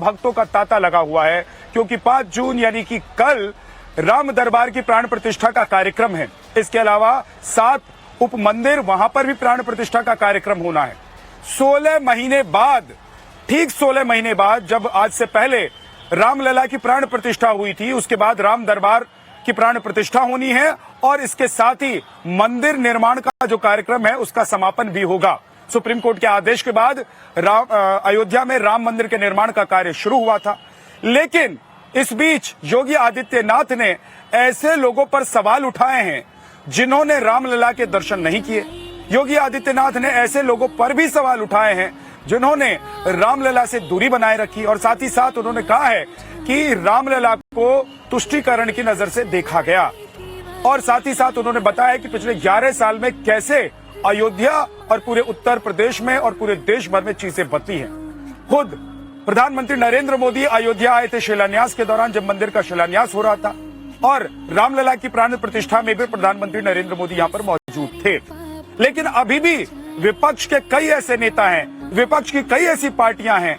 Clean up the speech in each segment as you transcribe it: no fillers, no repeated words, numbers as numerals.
भक्तों का तांता लगा हुआ है, क्योंकि 5 जून यानी कि कल राम दरबार की प्राण प्रतिष्ठा का कार्यक्रम है। इसके अलावा 7 उप मंदिर, वहां पर भी प्राण प्रतिष्ठा का कार्यक्रम होना है। 16 महीने बाद, ठीक 16 महीने बाद, जब आज से पहले रामलला की प्राण प्रतिष्ठा हुई थी, उसके बाद राम दरबार की प्राण प्रतिष्ठा होनी है और इसके साथ ही मंदिर निर्माण का जो कार्यक्रम है उसका समापन भी होगा। सुप्रीम कोर्ट के आदेश के बाद अयोध्या में राम मंदिर के निर्माण का कार्य शुरू हुआ था, लेकिन इस बीच योगी आदित्यनाथ ने ऐसे लोगों पर सवाल उठाए हैं जिन्होंने रामलला के दर्शन नहीं किए। योगी आदित्यनाथ ने ऐसे लोगों पर भी सवाल उठाए हैं जिन्होंने रामलला से दूरी बनाए रखी, और साथ ही साथ उन्होंने कहा है कि रामलला को तुष्टीकरण की नजर से देखा गया। और साथ ही साथ उन्होंने बताया कि पिछले 11 साल में कैसे अयोध्या और पूरे उत्तर प्रदेश में और पूरे देश भर में चीजें बदली हैं। खुद प्रधानमंत्री नरेंद्र मोदी अयोध्या आए थे शिलान्यास के दौरान, जब मंदिर का शिलान्यास हो रहा था, और रामलला की प्राण प्रतिष्ठा में भी प्रधानमंत्री नरेंद्र मोदी यहां पर मौजूद थे। लेकिन अभी भी विपक्ष के कई ऐसे नेता हैं, विपक्ष की कई ऐसी पार्टियां हैं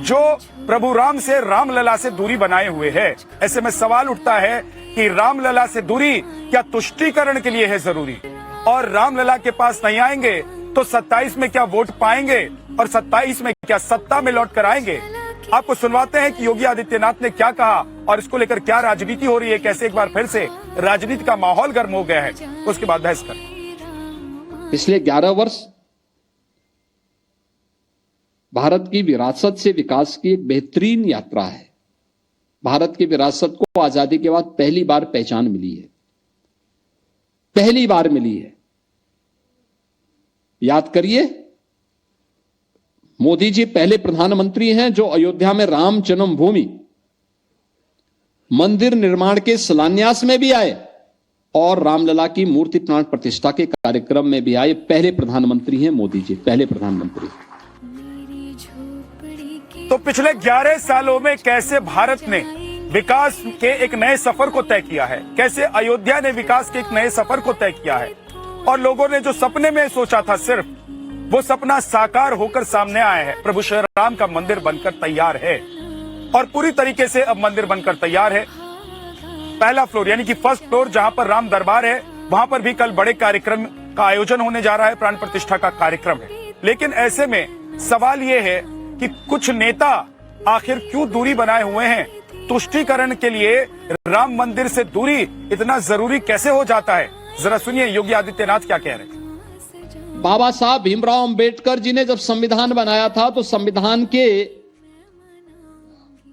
जो प्रभु राम से, रामलला से दूरी बनाए हुए है। ऐसे में सवाल उठता है कि रामलला से दूरी क्या तुष्टीकरण के लिए है जरूरी, और रामलला के पास नहीं आएंगे तो 27 में क्या वोट पाएंगे, और 27 में क्या सत्ता में लौट कर आएंगे। आपको सुनवाते हैं कि योगी आदित्यनाथ ने क्या कहा और इसको लेकर क्या राजनीति हो रही है, कैसे एक बार फिर से राजनीति का माहौल गर्म हो गया है। उसके बाद बहस करें। पिछले 11 वर्ष भारत की विरासत से विकास की एक बेहतरीन यात्रा है। भारत की विरासत को आजादी के बाद पहली बार पहचान मिली है, पहली बार मिली है। याद करिए, मोदी जी पहले प्रधानमंत्री हैं जो अयोध्या में राम जन्मभूमि मंदिर निर्माण के शिलान्यास में भी आए और रामलला की मूर्ति प्राण प्रतिष्ठा के कार्यक्रम में भी आए। पहले प्रधानमंत्री हैं मोदी जी, पहले प्रधानमंत्री। तो पिछले 11 सालों में कैसे भारत ने विकास के एक नए सफर को तय किया है, कैसे अयोध्या ने विकास के एक नए सफर को तय किया है, और लोगों ने जो सपने में सोचा था सिर्फ वो सपना साकार होकर सामने आया है। प्रभु श्री राम का मंदिर बनकर तैयार है और पूरी तरीके से अब मंदिर बनकर तैयार है। पहला फ्लोर यानी कि फर्स्ट फ्लोर जहां पर राम दरबार है, वहां पर भी कल बड़े कार्यक्रम का आयोजन होने जा रहा है, प्राण प्रतिष्ठा का कार्यक्रम है। लेकिन ऐसे में सवाल ये है कि कुछ नेता आखिर क्यों दूरी बनाए हुए हैं। तुष्टीकरण के लिए राम मंदिर से दूरी इतना जरूरी कैसे हो जाता है, जरा सुनिए योगी आदित्यनाथ क्या कह रहे हैं। बाबा साहब भीमराव अंबेडकर जी ने जब संविधान बनाया था तो संविधान के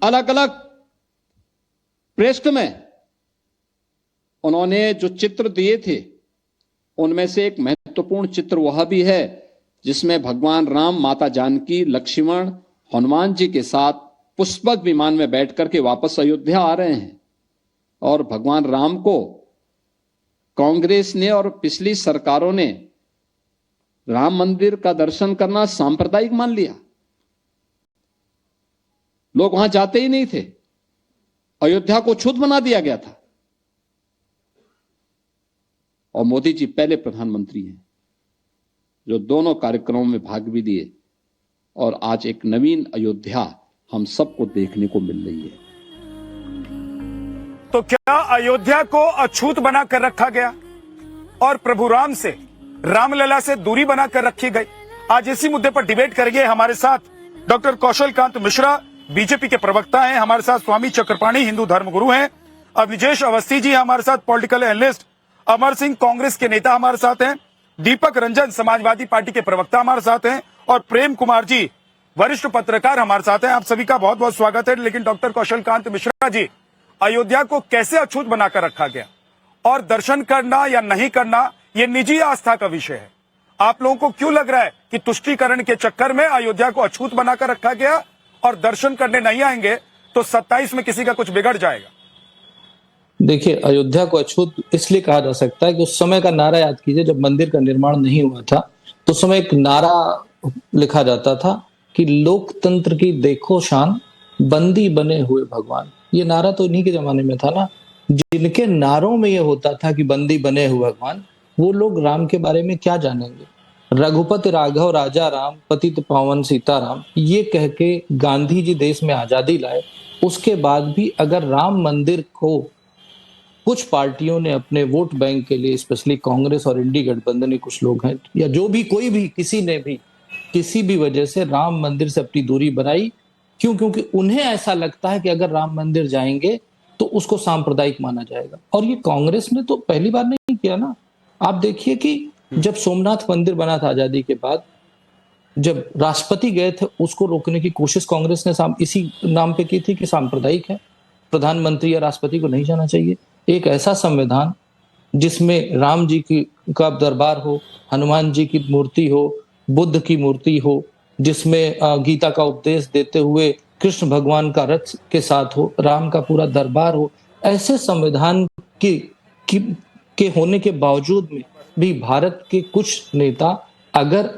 अलग अलग पृष्ठ में उन्होंने जो चित्र दिए थे उनमें से एक महत्वपूर्ण चित्र वह भी है जिसमें भगवान राम, माता जानकी, लक्ष्मण, हनुमान जी के साथ पुष्पक विमान में बैठ करके वापस अयोध्या आ रहे हैं। और भगवान राम को कांग्रेस ने और पिछली सरकारों ने राम मंदिर का दर्शन करना सांप्रदायिक मान लिया। लोग वहां जाते ही नहीं थे, अयोध्या को छूत बना दिया गया था। और मोदी जी पहले प्रधानमंत्री हैं जो दोनों कार्यक्रमों में भाग भी लिए, और आज एक नवीन अयोध्या हम सबको देखने को मिल रही है। तो क्या अयोध्या को अछूत बनाकर रखा गया और प्रभु राम से, रामलला से दूरी बनाकर रखी गई? आज इसी मुद्दे पर डिबेट करेंगे। हमारे साथ डॉक्टर कौशल कांत मिश्रा बीजेपी के प्रवक्ता हैं, हमारे साथ स्वामी चक्रपाणी हिंदू धर्मगुरु हैं, अविजेश अवस्थी जी हमारे साथ पॉलिटिकल एनालिस्ट, अमर सिंह कांग्रेस के नेता हमारे साथ हैं, दीपक रंजन समाजवादी पार्टी के प्रवक्ता हमारे साथ हैं, और प्रेम कुमार जी वरिष्ठ पत्रकार हमारे साथ हैं। आप सभी का बहुत बहुत स्वागत है। लेकिन डॉक्टर कौशल कांत मिश्रा जी, अयोध्या को कैसे अछूत बनाकर रखा गया और दर्शन करना या नहीं करना ये निजी आस्था का विषय है। आप लोगों को क्यों लग रहा है कि तुष्टीकरण के चक्कर में अयोध्या को अछूत बनाकर रखा गया और दर्शन करने नहीं आएंगे तो 27 में किसी का कुछ बिगड़ जाएगा? देखिए, अयोध्या को अछूत इसलिए कहा जा सकता है कि उस समय का नारा याद कीजिए, जब मंदिर का निर्माण नहीं हुआ था तो उस समय एक नारा लिखा जाता था कि लोकतंत्र की देखो शान, बंदी बने हुए भगवान। ये नारा तो इन्हीं के जमाने में था ना। जिनके नारों में ये होता था कि बंदी बने हुए भगवान, वो लोग राम के बारे में क्या जानेंगे। रघुपति राघव राजा राम पतित पावन सीताराम ये कह के गांधी जी देश में आजादी लाए, उसके बाद भी अगर राम मंदिर को कुछ पार्टियों ने अपने वोट बैंक के लिए, स्पेशली कांग्रेस और इंडी गठबंधन कुछ लोग हैं या जो भी कोई भी किसी ने भी किसी भी वजह से राम मंदिर से अपनी दूरी बनाई, क्यों? क्योंकि उन्हें ऐसा लगता है कि अगर राम मंदिर जाएंगे तो उसको सांप्रदायिक माना जाएगा। और ये कांग्रेस ने तो पहली बार नहीं किया ना। आप देखिए कि जब सोमनाथ मंदिर बना था आजादी के बाद, जब राष्ट्रपति गए थे उसको रोकने की कोशिश कांग्रेस ने इसी नाम पे की थी कि सांप्रदायिक है, प्रधानमंत्री या राष्ट्रपति को नहीं जाना चाहिए। एक ऐसा संविधान जिसमें राम जी की का दरबार हो, हनुमान जी की मूर्ति हो, बुद्ध की मूर्ति हो, जिसमें गीता का उपदेश देते हुए कृष्ण भगवान का रथ के साथ हो, राम का पूरा दरबार हो, ऐसे संविधान के होने के बावजूद में भी भारत के कुछ नेता अगर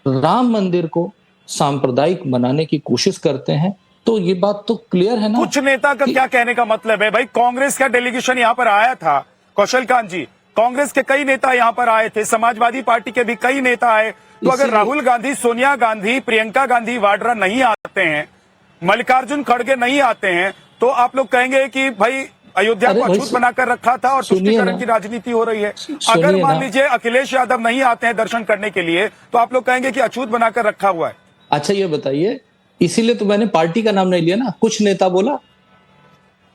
राम मंदिर को सांप्रदायिक बनाने की कोशिश करते हैं तो ये बात तो क्लियर है ना। कुछ नेता का क्या कहने का मतलब है भाई? कांग्रेस का डेलीगेशन यहाँ पर आया था, कौशल कांत जी, कांग्रेस के कई नेता यहाँ पर आए थे, समाजवादी पार्टी के भी कई नेता आए। तो अगर राहुल गांधी, सोनिया गांधी, प्रियंका गांधी वाड्रा नहीं आते हैं, मल्लिकार्जुन खड़गे नहीं आते हैं, तो आप लोग कहेंगे कि भाई अयोध्या को अछूत बनाकर रखा था और तुष्टीकरण की राजनीति हो रही है। अगर मान लीजिए अखिलेश यादव नहीं आते हैं दर्शन करने के लिए, तो आप लोग कहेंगे कि अछूत बनाकर रखा हुआ है। अच्छा ये बताइए, इसीलिए तो मैंने पार्टी का नाम नहीं लिया ना, कुछ नेता बोला।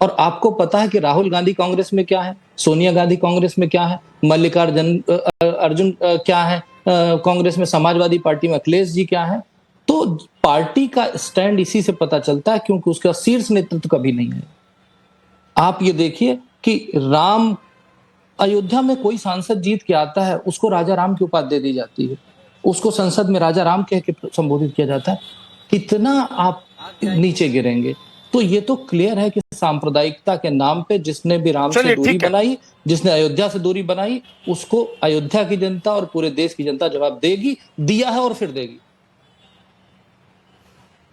और आपको पता है कि राहुल गांधी कांग्रेस में क्या है, सोनिया गांधी कांग्रेस में क्या है, मल्लिकार्जुन अर्जुन क्या है कांग्रेस में, समाजवादी पार्टी में अखिलेश जी क्या है। तो पार्टी का स्टैंड इसी से पता चलता है, क्योंकि उसका शीर्ष नेतृत्व कभी नहीं है। आप ये देखिए कि राम अयोध्या में कोई सांसद जीत के आता है, उसको राजा राम की उपाधि दे दी जाती है, उसको संसद में राजा राम कह के संबोधित किया जाता है। कितना आप नीचे गिरेंगे। तो ये तो क्लियर है कि सांप्रदायिकता के नाम पे जिसने भी राम से दूरी बनाई, जिसने अयोध्या से दूरी बनाई, उसको अयोध्या की जनता और पूरे देश की जनता जवाब देगी, दिया है और फिर देगी।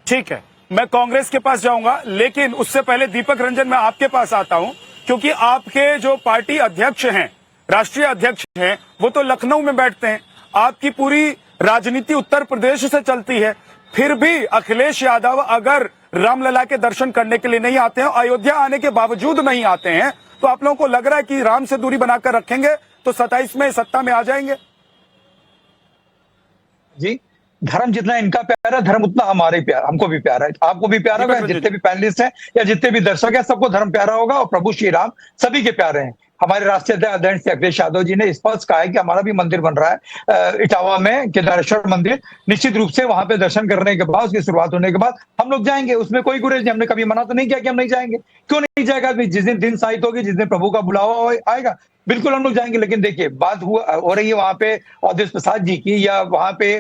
ठीक है, मैं कांग्रेस के पास जाऊंगा, लेकिन उससे पहले दीपक रंजन मैं आपके पास आता हूं, क्योंकि आपके जो पार्टी अध्यक्ष हैं, राष्ट्रीय अध्यक्ष हैं, वो तो लखनऊ में बैठते हैं। आपकी पूरी राजनीति उत्तर प्रदेश से चलती है, फिर भी अखिलेश यादव अगर रामलला के दर्शन करने के लिए नहीं आते हैं, अयोध्या आने के बावजूद नहीं आते हैं, तो आप लोगों को लग रहा है कि राम से दूरी बनाकर रखेंगे तो 27 में सत्ता में आ जाएंगे? जी, धर्म जितना इनका प्यारा है, धर्म उतना हमारे प्यारा, हमको भी प्यारा है, आपको भी प्यारा होगा, जितने भी पैनलिस्ट हैं या जितने भी दर्शक हैं, सबको धर्म प्यारा होगा और प्रभु श्री राम सभी के प्यारे हैं। हमारे राष्ट्रीय अध्यक्ष अखिलेश यादव जी ने स्पष्ट कहा है कि हमारा भी मंदिर बन रहा है इटावा में, केदारेश्वर मंदिर। निश्चित रूप से वहां पे दर्शन करने के बाद, उसकी शुरुआत होने के बाद हम लोग जाएंगे, उसमें कोई गुरेज नहीं। हमने कभी मना तो नहीं किया कि हम नहीं जाएंगे। क्यों नहीं जाएगा? जिस दिन साइत होगी, जिस दिन प्रभु का बुलावा आएगा, बिल्कुल हम लोग जाएंगे। लेकिन देखिए, बात हो रही है वहां पे अवधेश प्रसाद जी की या वहां पे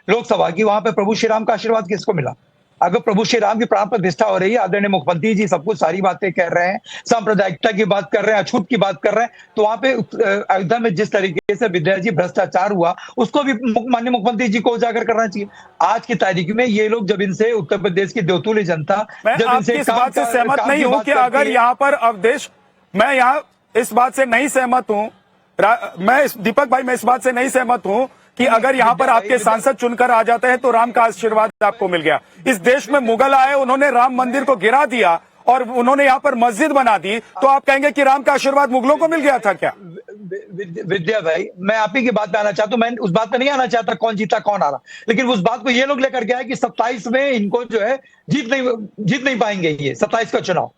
लोकसभा की, वहां पे प्रभु श्री राम का आशीर्वाद किसको मिला? अगर प्रभु श्री राम की प्राण प्रतिष्ठा हो रही है, आदरणीय मुख्यमंत्री जी सब कुछ सारी बातें कह रहे हैं, सांप्रदायिकता की बात कर रहे हैं, अछूत की बात कर रहे हैं, तो वहां पे अयोध्या में जिस तरीके से विद्यार्थी भ्रष्टाचार हुआ, उसको भी माननीय मुख्यमंत्री जी को उजागर करना चाहिए। आज की तारीख में ये लोग जब इनसे उत्तर प्रदेश की देवतुल्य जनता, जब इनसे इस बात से सहमत नहीं हूं कि अगर यहाँ पर अवधेश, मैं यहाँ इस बात से नहीं सहमत हूं, मैं दीपक भाई, मैं इस बात से नहीं सहमत हूं कि अगर यहाँ पर आपके सांसद चुनकर आ जाते हैं तो राम का आशीर्वाद आपको मिल गया। इस देश में मुगल आए, उन्होंने राम मंदिर को गिरा दिया और उन्होंने यहाँ पर मस्जिद बना दी, तो आप कहेंगे कि राम का आशीर्वाद मुगलों को मिल गया था क्या? विद्या भाई, मैं आप ही की बात पे आना चाहता हूं। मैं उस बात पे नहीं आना चाहता कौन जीता कौन आ रहा, लेकिन उस बात को ये लोग लेकर के आए कि 27 में इनको जो है जीत नहीं पाएंगे ये 27 का चुनाव।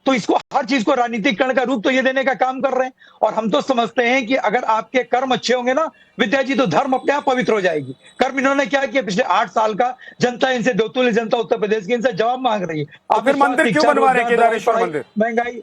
तो इसको, हर चीज को राजनीतिकरण का रूप तो ये देने का काम कर रहे हैं। और हम तो समझते हैं कि अगर आपके कर्म अच्छे होंगे ना विद्या जी, तो धर्म अपने आप पवित्र हो जाएगी। कर्म इन्होंने क्या किया? पिछले 8 साल का जनता इनसे, देवतुल्य जनता उत्तर प्रदेश की, इनसे जवाब मांग रही है। आप फिर मंदिर क्यों बनवा रहे हैं? केदारेश्वर मंदिर, महंगाई,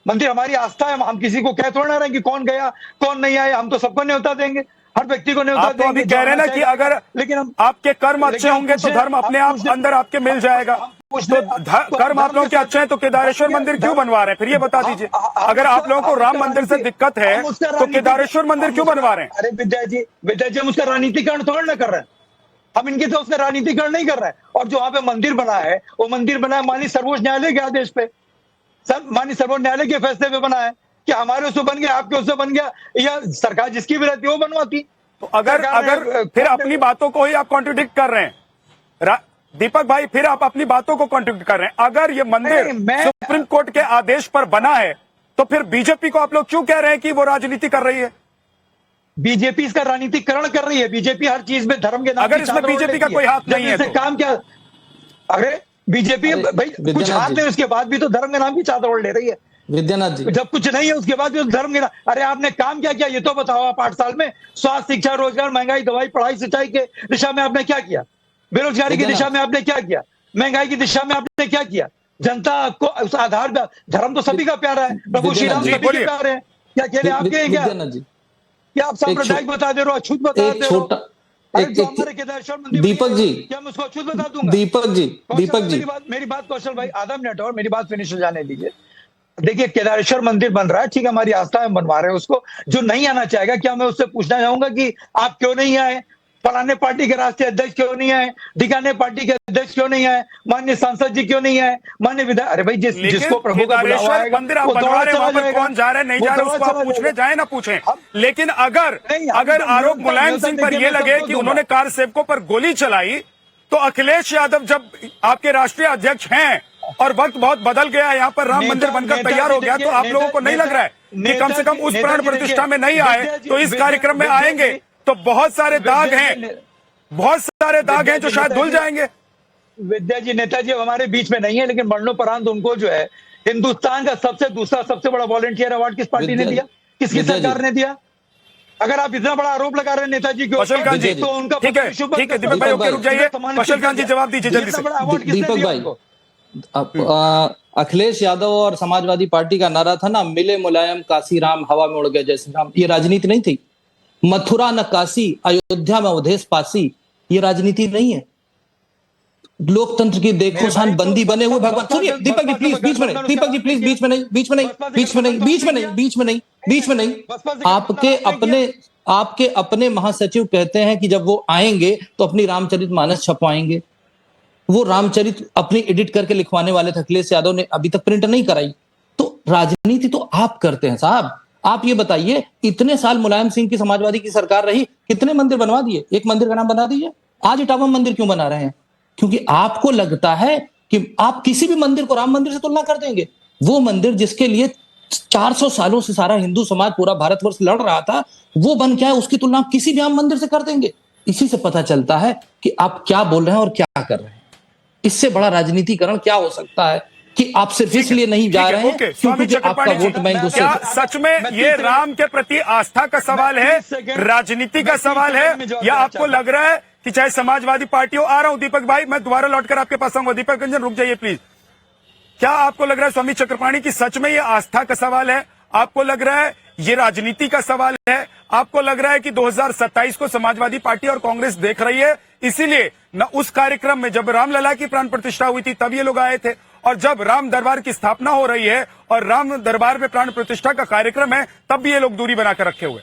मंदिर हमारी आस्था है। हम किसी को कह थोड़ा रहे हैं कि कौन गया कौन नहीं आया। हम तो सबको न्योता देंगे, हर व्यक्ति को न्योता देंगे। आप तो अभी कह रहे हैं ना कि अगर लेकिन आपके कर्म अच्छे होंगे तो धर्म अपने आप अंदर आपके मिल जाएगा। तो कर्म आप लोगों के अच्छे हैं तो केदारेश्वर मंदिर क्यों बनवा रहे हैं? फिर ये बता दीजिए, अगर आप लोगों को राम मंदिर से दिक्कत है तो केदारेश्वर मंदिर क्यों बनवा रहे हैं? अरे विद्या जी, हम उसका राजनीतिकरण थोड़ा ना कर रहे हैं। हम इनके तो उसका राजनीतिकरण नहीं कर रहे हैं। और जो वहां पे मंदिर बना है, वो मंदिर बना है माननीय सर्वोच्च न्यायालय के आदेश पे, माननीय सर्वोच्च न्यायालय के फैसले पे बना है कि हमारे उससे बन गया, आपके उससे बन गया, या सरकार जिसकी भी रहती है वो बनवाती। तो अगर फिर अपनी बातों को ही आप कॉन्ट्रडिक्ट कर रहे हैं दीपक भाई, फिर आप अपनी बातों को कॉन्ट्रडिक्ट कर रहे हैं। अगर ये मंदिर सुप्रीम कोर्ट के आदेश पर बना है तो फिर बीजेपी को आप लोग क्यों कह रहे हैं कि वो राजनीति कर रही है? बीजेपी इसका राजनीतिकरण कर रही है। बीजेपी हर चीज में धर्म के नाम अगर इसमें बीजेपी का कोई हाथ नहीं है तो काम क्या? अरे बीजेपी भाई कुछ हाथ में, उसके बाद भी तो धर्म के नाम की चादर ओढ़ ले रही है विद्यानाथ जी। जब कुछ नहीं है उसके बाद भी तो धर्म के नाम। अरे आपने काम क्या किया ये तो बताओ। आप 8 साल में स्वास्थ्य, शिक्षा, रोजगार, महंगाई, दवाई, पढ़ाई, सिंचाई के दिशा में आपने क्या किया? बेरोजगारी की दिशा में आपने क्या किया? महंगाई की दिशा में आपने क्या किया? जनता को उस आधार पर, धर्म तो सभी का प्यारा है, प्रभु श्री राम सभी के प्यारे हैं, क्या अकेले आपके हैं क्या? क्या आप सांप्रदायिक बता दे रहे हो, अछूत बता दे रहे हो? दीपक जी, क्या मैं उसको अछूत बता दूंगा? दीपक जी मेरी बात कौशल भाई आधा मिनट और मेरी बात फिनिश हो जाने दीजिए। देखिए केदारेश्वर मंदिर बन रहा है, ठीक है, हमारी आस्था में बनवा रहे हैं उसको। जो नहीं आना चाहेगा, क्या मैं उससे पूछना चाहूंगा कि आप क्यों नहीं आए? फलाने पार्टी के राष्ट्रीय अध्यक्ष क्यों नहीं आए? ढिकाने पार्टी के अध्यक्ष क्यों नहीं आए? माननीय सांसद जी क्यों नहीं आए? माननीय विधायक, अरे भाई जिसको प्रभु का बुलावा आएगा मंदिर आप बनवा रहे हैं, वहां पर कौन जा रहे हैं नहीं जा रहे उसको आप पूछने जाए ना पूछें। लेकिन अगर आरोप मुलायम सिंह पर यह लगे कि उन्होंने कार सेवकों पर गोली चलाई, तो अखिलेश यादव जब आपके राष्ट्रीय अध्यक्ष हैं और वक्त बहुत बदल गया, यहाँ पर राम मंदिर बनकर तैयार हो गया, तो आप लोगों को नहीं लग रहा है कि कम से कम उस प्राण प्रतिष्ठा में नहीं आए तो इस कार्यक्रम में आएंगे? तो बहुत सारे दाग हैं जो शायद धुल जाएंगे। विद्या जी, नेताजी हमारे बीच में नहीं है, लेकिन मरणोपरांत उनको जो है हिंदुस्तान का सबसे बड़ा वॉलंटियर अवार्ड किस पार्टी ने दिया? किसकी सरकार ने दिया? अगर आप इतना बड़ा आरोप लगा रहे हैं नेताजी को, कौशलकांत जी, तो उनका ठीक है दीपक भाई, ओके, रुक जाइए। कौशलकांत जी जवाब दीजिए जल्दी से। दीपक भाई, अखिलेश यादव और समाजवादी पार्टी का नारा था ना, मिले मुलायम काशी राम, हवा में उड़ गए जैसे राम। ये राजनीति नहीं थी? मथुरा न काशी, अयोध्या में अवधेश पासी, ये राजनीति नहीं है? लोकतंत्र की देखो शान बंदी बने हुए भगवान। सुनिए दीपक जी प्लीज बीच में नहीं, दीपक जी प्लीज बीच में नहीं। आपके अपने महासचिव कहते हैं कि जब वो आएंगे तो अपनी रामचरितमानस छपवाएंगे। वो रामचरित अपनी एडिट करके लिखवाने वाले थे, अखिलेश यादव ने अभी तक प्रिंट नहीं कराई। तो राजनीति तो आप करते हैं साहब। आप ये बताइए, इतने साल मुलायम सिंह की समाजवादी की सरकार रही, कितने मंदिर बनवा दिए? एक मंदिर का नाम बता दीजिए। आज इटावा मंदिर क्यों बना रहे हैं? क्योंकि आपको लगता है कि आप किसी भी मंदिर को राम मंदिर से तुलना कर देंगे। वो मंदिर जिसके लिए 400 सालों से सारा हिंदू समाज, पूरा भारतवर्ष लड़ रहा था, वो बन क्या है, उसकी तुलना आप किसी भी राम मंदिर से कर देंगे? इसी से पता चलता है कि आप क्या बोल रहे हैं और क्या कर रहे हैं। इससे बड़ा राजनीतिकरण क्या हो सकता है कि आप सिर्फ इसलिए नहीं जा रहे हैं क्योंकि आपका वोट बैंक उससे। क्या सच में ये राम के प्रति आस्था का सवाल है, राजनीति का सवाल है, या आपको लग रहा है कि चाहे समाजवादी पार्टी हो? आ रहा हूं दीपक भाई, मैं दोबारा लौटकर आपके पास आऊंगा। दीपक रंजन रुक जाइए प्लीज। क्या आपको लग रहा है स्वामी चक्रपाणी की सच में ये आस्था का सवाल है? आपको लग रहा है ये राजनीति का सवाल है? आपको लग रहा है कि 2027 को समाजवादी पार्टी और कांग्रेस देख रही है, इसीलिए न उस कार्यक्रम में जब रामलला की प्राण प्रतिष्ठा हुई थी तब ये लोग आए थे, और जब राम दरबार की स्थापना हो रही है और राम दरबार में प्राण प्रतिष्ठा का कार्यक्रम है तब भी ये लोग दूरी बनाकर रखे हुए?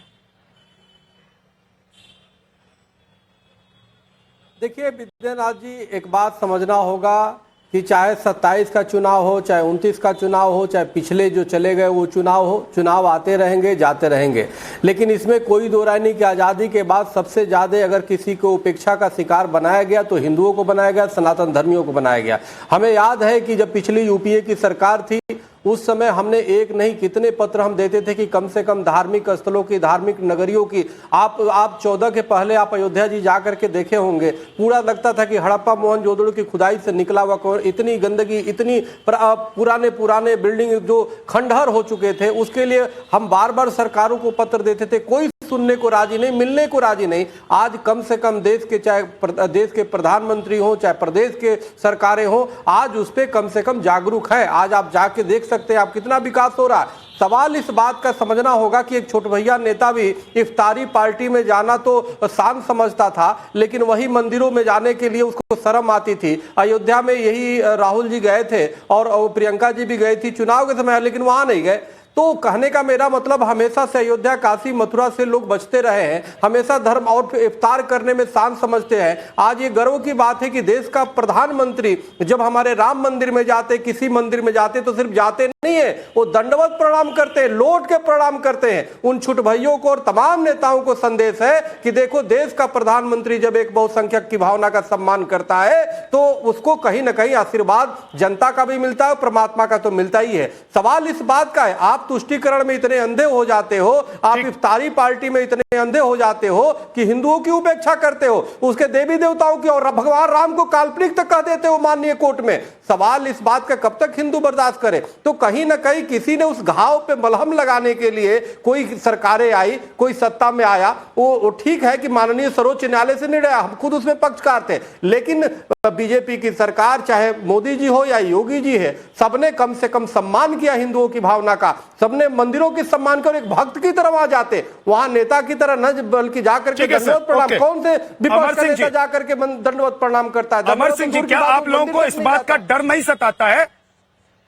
देखिए विद्यानाथ जी, एक बात समझना होगा कि चाहे 27 का चुनाव हो, चाहे 29 का चुनाव हो, चाहे पिछले जो चले गए वो चुनाव हो, चुनाव आते रहेंगे जाते रहेंगे, लेकिन इसमें कोई दो राय नहीं कि आज़ादी के बाद सबसे ज़्यादा अगर किसी को उपेक्षा का शिकार बनाया गया तो हिंदुओं को बनाया गया, सनातन धर्मियों को बनाया गया। हमें याद है कि जब पिछली यूपीए की सरकार थी उस समय हमने एक नहीं कितने पत्र हम देते थे कि कम से कम धार्मिक स्थलों की, धार्मिक नगरियों की, आप 14 के पहले आप अयोध्या जी जा करके देखे होंगे, पूरा लगता था कि हड़प्पा मोहनजोदड़ो की खुदाई से निकला हुआ, इतनी गंदगी, इतनी पुराने बिल्डिंग जो खंडहर हो चुके थे, उसके लिए हम बार बार सरकारों को पत्र देते थे, कोई सुनने को राजी नहीं, मिलने को राजी नहीं। आज कम से कम देश के, चाहे देश के प्रधानमंत्री हो, चाहे प्रदेश के सरकारें हो, आज उस पर कम से कम जागरूक है। आज आप जाके देख सकते हैं आप कितना विकास हो रहा है। सवाल इस बात का समझना होगा कि एक छोट भैया नेता भी इफ्तारी पार्टी में जाना तो शान समझता था, लेकिन वही मंदिरों में जाने के लिए उसको शर्म आती थी। अयोध्या में यही राहुल जी गए थे और प्रियंका जी भी गई थी चुनाव के समय, लेकिन वहां नहीं गए। तो कहने का मेरा मतलब हमेशा से अयोध्या, काशी, मथुरा से लोग बचते रहे हैं, हमेशा धर्म और इफ्तार करने में शान समझते हैं। आज ये गर्व की बात है कि देश का प्रधानमंत्री जब हमारे राम मंदिर में जाते, किसी मंदिर में जाते, तो सिर्फ जाते नहीं है, वो दंडवत प्रणाम करते हैं, लौट के प्रणाम करते हैं। उन छुट भाइयों को और तमाम नेताओं को संदेश है कि देखो, देश का प्रधानमंत्री जब एक बहुसंख्यक की भावना का सम्मान करता है तो उसको कहीं ना कहीं आशीर्वाद जनता का भी मिलता है, परमात्मा का तो मिलता ही है। सवाल इस बात का है, आप तुष्टीकरण में इतने अंधे हो जाते हो, आप इफ्तारी पार्टी में इतने अंधे हो जाते हो कि हिंदुओं की उपेक्षा करते हो, उसके देवी देवताओं की, और भगवान राम को काल्पनिक तक कह देते हो माननीय कोर्ट में। सवाल इस बात का कब तक हिंदू बर्दाश्त करे? तो कहीं ना कहीं किसी ने उस घाव पे मलहम लगाने के लिए कोई सरकारें आई, कोई सत्ता में आया, वो ठीक है कि माननीय सर्वोच्च न्यायालय से निर्णय, हम खुद उसमें पक्षकार थे, लेकिन बीजेपी की सरकार, चाहे मोदी जी हो या योगी जी है, सबने कम से कम सम्मान किया हिंदुओं की भावना का, सबने मंदिरों की सम्मान कर एक भक्त की तरह वहां जाते, वहां नेता की तरह न बल्कि जाकर के दंडवत प्रणाम। कौन से विपक्ष का नेता जाकर के दंडवत प्रणाम करता है? अमर सिंह जी, क्या आप लोगों को इस बात का डर नहीं सताता है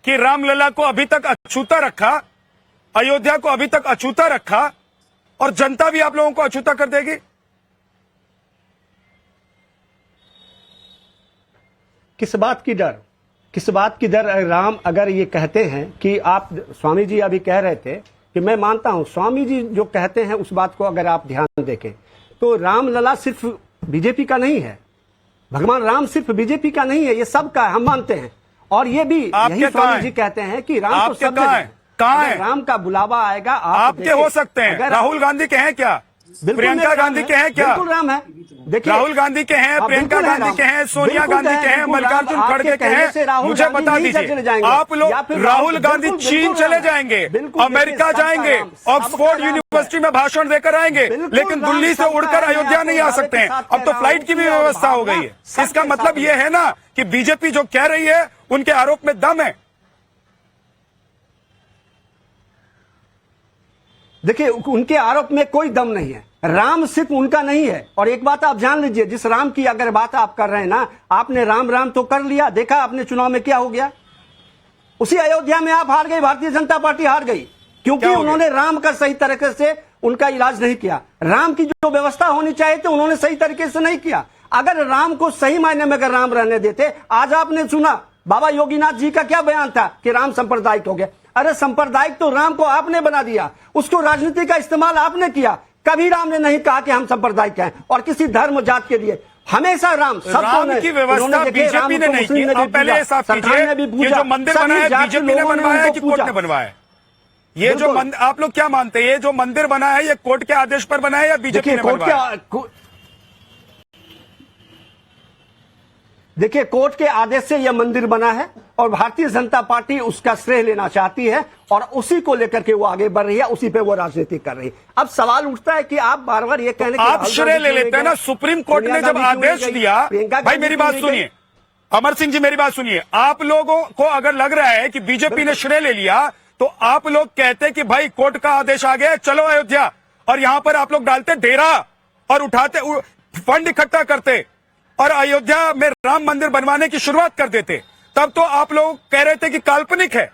कि रामलला को अभी तक अछूता रखा, अयोध्या को अभी तक अछूता रखा, और जनता भी आप लोगों को अछूता कर देगी? किस बात की डर, किस बात की डर? राम अगर ये कहते हैं कि आप, स्वामी जी अभी कह रहे थे कि मैं मानता हूं, स्वामी जी जो कहते हैं उस बात को अगर आप ध्यान देखें तो रामलला सिर्फ बीजेपी का नहीं है, भगवान राम सिर्फ बीजेपी का नहीं है, ये सबका है, हम मानते हैं। और ये भी यही स्वामी जी कहते हैं कि राम तो सब जगह है। कहां है? राम का बुलावा आएगा, आपके हो सकते हैं, राहुल गांधी के हैं क्या? प्रियंका गांधी के हैं क्या? बिल्कुल राम है। देखिए, राहुल गांधी के हैं, प्रियंका गांधी के हैं, सोनिया गांधी के हैं, मल्लिकार्जुन खड़गे के हैं। मुझे बता दीजिए, आप लोग राहुल गांधी चीन चले जाएंगे, अमेरिका जाएंगे, ऑक्सफोर्ड यूनिवर्सिटी में भाषण देकर आएंगे, लेकिन दिल्ली से उड़कर अयोध्या नहीं आ सकते हैं। अब तो फ्लाइट की भी व्यवस्था हो गई है। इसका मतलब यह है ना कि बीजेपी जो कह रही है उनके आरोप में दम है। देखिए, उनके आरोप में कोई दम नहीं है। राम सिर्फ उनका नहीं है। और एक बात आप जान लीजिए, जिस राम की अगर बात आप कर रहे हैं ना, आपने राम राम तो कर लिया, देखा आपने चुनाव में क्या हो गया? उसी अयोध्या में आप हार गई, भारतीय जनता पार्टी हार गई, क्योंकि उन्होंने राम का सही तरीके से उनका इलाज नहीं किया। राम की जो व्यवस्था होनी चाहिए थी उन्होंने सही तरीके से नहीं किया। अगर राम को सही मायने में अगर राम रहने देते, आज आपने सुना बाबा योगीनाथ जी का क्या बयान था कि राम सांप्रदायिक हो गया। अरे सांप्रदायिक तो राम को आपने बना दिया, उसको राजनीति का इस्तेमाल आपने किया। कभी राम ने नहीं कहा कि हम सांप्रदायिक हैं और किसी धर्म जात के लिए। हमेशा राम की व्यवस्था बीजेपी ने नहीं की। आप पहले साफ कीजिए, ये जो मंदिर बना है बीजेपी ने बनवाया है कि कोर्ट ने बनवाया है? ये जो आप लोग क्या मानते हैं, ये जो मंदिर बना है ये कोर्ट के आदेश पर बना है या बीजेपी ने बनवाया? देखिए, कोर्ट के आदेश से यह मंदिर बना है और भारतीय जनता पार्टी उसका श्रेय लेना चाहती है और उसी को लेकर के वो आगे बढ़ रही है, उसी पे वो राजनीति कर रही है। अब सवाल उठता है कि आप बार बार ये कहने आप श्रेय ले लेते हैं ना। सुप्रीम कोर्ट ने जब आदेश दिया, भाई मेरी बात सुनिए, अमर सिंह जी मेरी बात सुनिए, आप लोगों को अगर लग रहा है कि बीजेपी ने श्रेय ले लिया तो आप लोग कहते कि भाई कोर्ट का आदेश आ गया, चलो अयोध्या, और यहां पर आप लोग डालते डेरा और उठाते फंड इकट्ठा करते और अयोध्या में राम मंदिर बनवाने की शुरुआत कर देते। तब तो आप लोग कह रहे थे कि काल्पनिक है।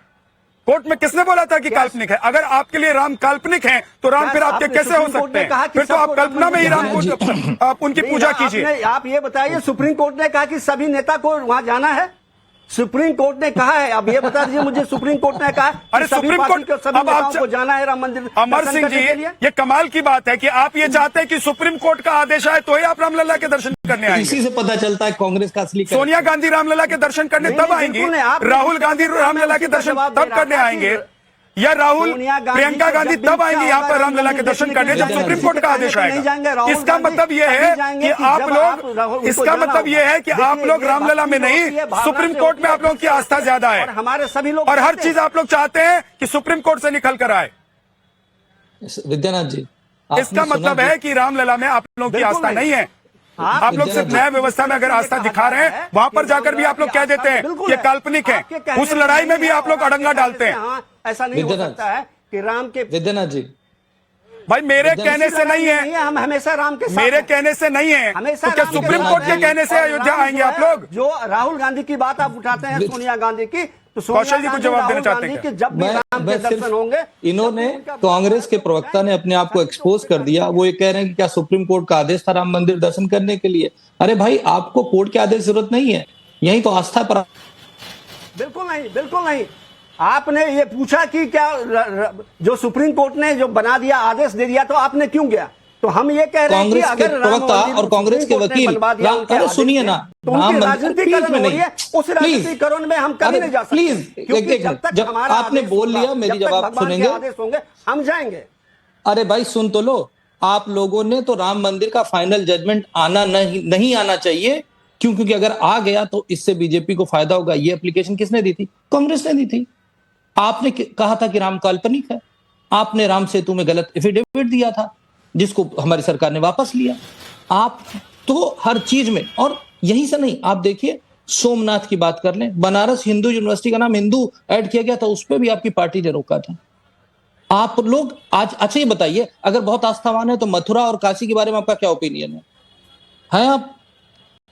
कोर्ट में किसने बोला था कि काल्पनिक है? अगर आपके लिए राम काल्पनिक है तो राम फिर आपके कैसे हो सकते हैं? फिर तो आप कल्पना में ही राम को आप उनकी पूजा कीजिए। आप ये बताइए, सुप्रीम कोर्ट ने कहा कि सभी नेता को वहां जाना है। सुप्रीम कोर्ट ने कहा है, अब ये बता दीजिए मुझे, सुप्रीम कोर्ट ने कहा अरे सुप्रीम कोर्ट सभी नेताओं को जाना है राम मंदिर। अमर सिंह जी, ये कमाल की बात है कि आप ये चाहते हैं कि सुप्रीम कोर्ट का आदेश आए तो ही आप रामलला के दर्शन करने आएंगे। इसी से पता चलता है कांग्रेस का असली। सोनिया गांधी रामलला के दर्शन करने तब आएंगी, राहुल गांधी रामलला के दर्शन तब करने आएंगे, या राहुल प्रियंका गांधी तब आएंगी यहाँ पर रामलला के दर्शन करने जब सुप्रीम कोर्ट का आदेश आएगा। इसका मतलब यह है कि आप लोग, इसका मतलब यह है कि आप लोग रामलला में नहीं, सुप्रीम कोर्ट में आप लोगों की आस्था ज्यादा है। हमारे सभी लोग, और हर चीज आप लोग चाहते हैं कि सुप्रीम कोर्ट से निकल कर आए। विद्यानाथ जी, इसका मतलब है कि रामलला में आप लोगों की आस्था नहीं है। आप लोग सिर्फ न्याय व्यवस्था में अगर आस्था दिखा रहे हैं, वहां पर जाकर भी आप लोग कह देते हैं ये काल्पनिक है। उस लड़ाई में भी आप लोग अड़ंगा डालते हैं। ऐसा नहीं हो सकता है कि राम के। विद्यानाथ जी, भाई मेरे कहने से नहीं है, हम हमेशा राम के साथ मेरे हैं। कहने से नहीं है, हमेशा तो क्या राम के सुप्रीम साथ कोर्ट के हैं। कहने से और अयोध्या राम आएंगे जो आप है, लोग? जो राहुल गांधी की बात आप उठाते हैं, सोनिया गांधी की, तो सोनिया कौशल जी कुछ गांधी, जवाब देना राहुल चाहते हैं गांधी क्या? के जब भी राम के दर्शन होंगे, इन्होंने कांग्रेस के प्रवक्ता ने अपने आप को एक्सपोज कर दिया। वो ये कह रहे हैं कि क्या सुप्रीम कोर्ट का आदेश था राम मंदिर दर्शन करने के लिए? अरे भाई, आपको कोर्ट के आदेश की जरूरत नहीं है, यही तो आस्था पर। बिल्कुल नहीं, बिल्कुल नहीं। आपने ये पूछा कि क्या जो सुप्रीम कोर्ट ने जो बना दिया, आदेश दे दिया, तो आपने क्यों गया? तो हम ये कह रहे हैं कि कांग्रेस के अगर राम प्रवक्ता मंदिर और कांग्रेस के सुप्रीम कोर्ट ने वकील बनवा दिया उनके अरे आदेश सुनिए से, ना, तो उनकी राम मंदिर राजनीतिकरण में हो रही है। नहीं, उस राजनीतिकरण में हम कभी नहीं जा सकते, प्लीज क्योंकि एक जब मिनट, तक जब हमारा आपने आदेश बोल होगा, लिया, मेरी जब तक जवाब भगवान के सुनेंगे। आदेश होंगे, हम जाएंगे। अरे भाई सुन तो लो, आप लोगों ने तो राम मंदिर का फाइनल जजमेंट आना नहीं आना चाहिए, क्योंकि अगर आ गया तो इससे बीजेपी को फायदा होगा। ये एप्लीकेशन किसने दी थी? कांग्रेस ने दी थी। आपने कहा था कि राम काल्पनिक है, आपने राम सेतु में गलत एफिडेविट दिया था, जिसको हमारी सरकार ने वापस लिया। आप तो हर चीज में, और यहीं से नहीं, आप देखिए सोमनाथ की बात कर लें, बनारस हिंदू यूनिवर्सिटी का नाम हिंदू ऐड किया गया था, उस पर भी आपकी पार्टी ने रोका था। आप लोग आज, अच्छा ये बताइए, अगर बहुत आस्थावान है तो मथुरा और काशी के बारे में आपका क्या ओपिनियन है? आप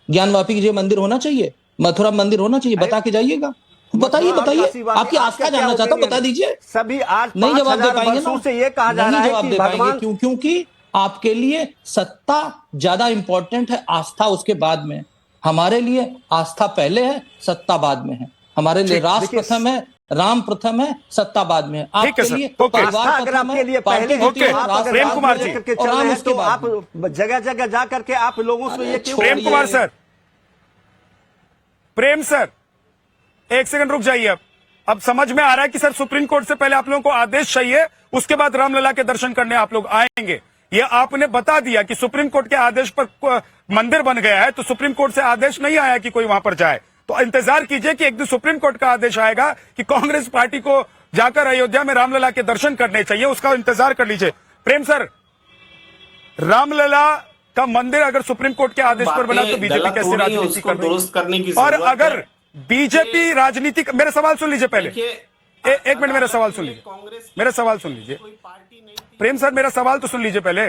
ज्ञानवापी के मंदिर होना चाहिए, मथुरा मंदिर होना चाहिए, बता के जाइएगा। बताइए आपकी आस्था जानना चाहता हूं, बता दीजिए। सभी आज नहीं जवाब दे पाएंगे ना, से ये कहा जा रहा है कि भगवान, क्योंकि आपके लिए सत्ता ज्यादा इंपॉर्टेंट है, आस्था उसके बाद में। हमारे लिए आस्था पहले है, सत्ता बाद में है। हमारे लिए राष्ट्र प्रथम है, राम प्रथम है, सत्ता बाद में है। आपके लिए परिवार अगर आपके लिए पहले है, प्रेम कुमार जी, तो आप जगह जगह जा करके आप लोगों से ये क्यों? प्रेम कुमार सर, प्रेम सर, एक सेकंड रुक जाइए। अब समझ में आ रहा है कि सर सुप्रीम कोर्ट से पहले आप लोगों को आदेश चाहिए, उसके बाद रामलला के दर्शन करने आप लोग आएंगे। ये आपने बता दिया कि सुप्रीम कोर्ट के आदेश पर मंदिर बन गया है, तो सुप्रीम कोर्ट से आदेश नहीं आया कि कोई वहां पर जाए। तो इंतजार कीजिए कि एक दिन सुप्रीम कोर्ट का आदेश आएगा कि कांग्रेस पार्टी को जाकर अयोध्या में रामलला के दर्शन करने चाहिए, उसका इंतजार कर लीजिए। प्रेम सर, रामलला का मंदिर अगर सुप्रीम कोर्ट के आदेश पर बना तो बीजेपी कैसे राजनीति कर रही है? और अगर बीजेपी राजनीति, मेरा सवाल सुन लीजिए पहले, एक मिनट मेरा सवाल सुन लीजिए, मेरा सवाल सुन लीजिए प्रेम सर, मेरा सवाल तो सुन लीजिए पहले,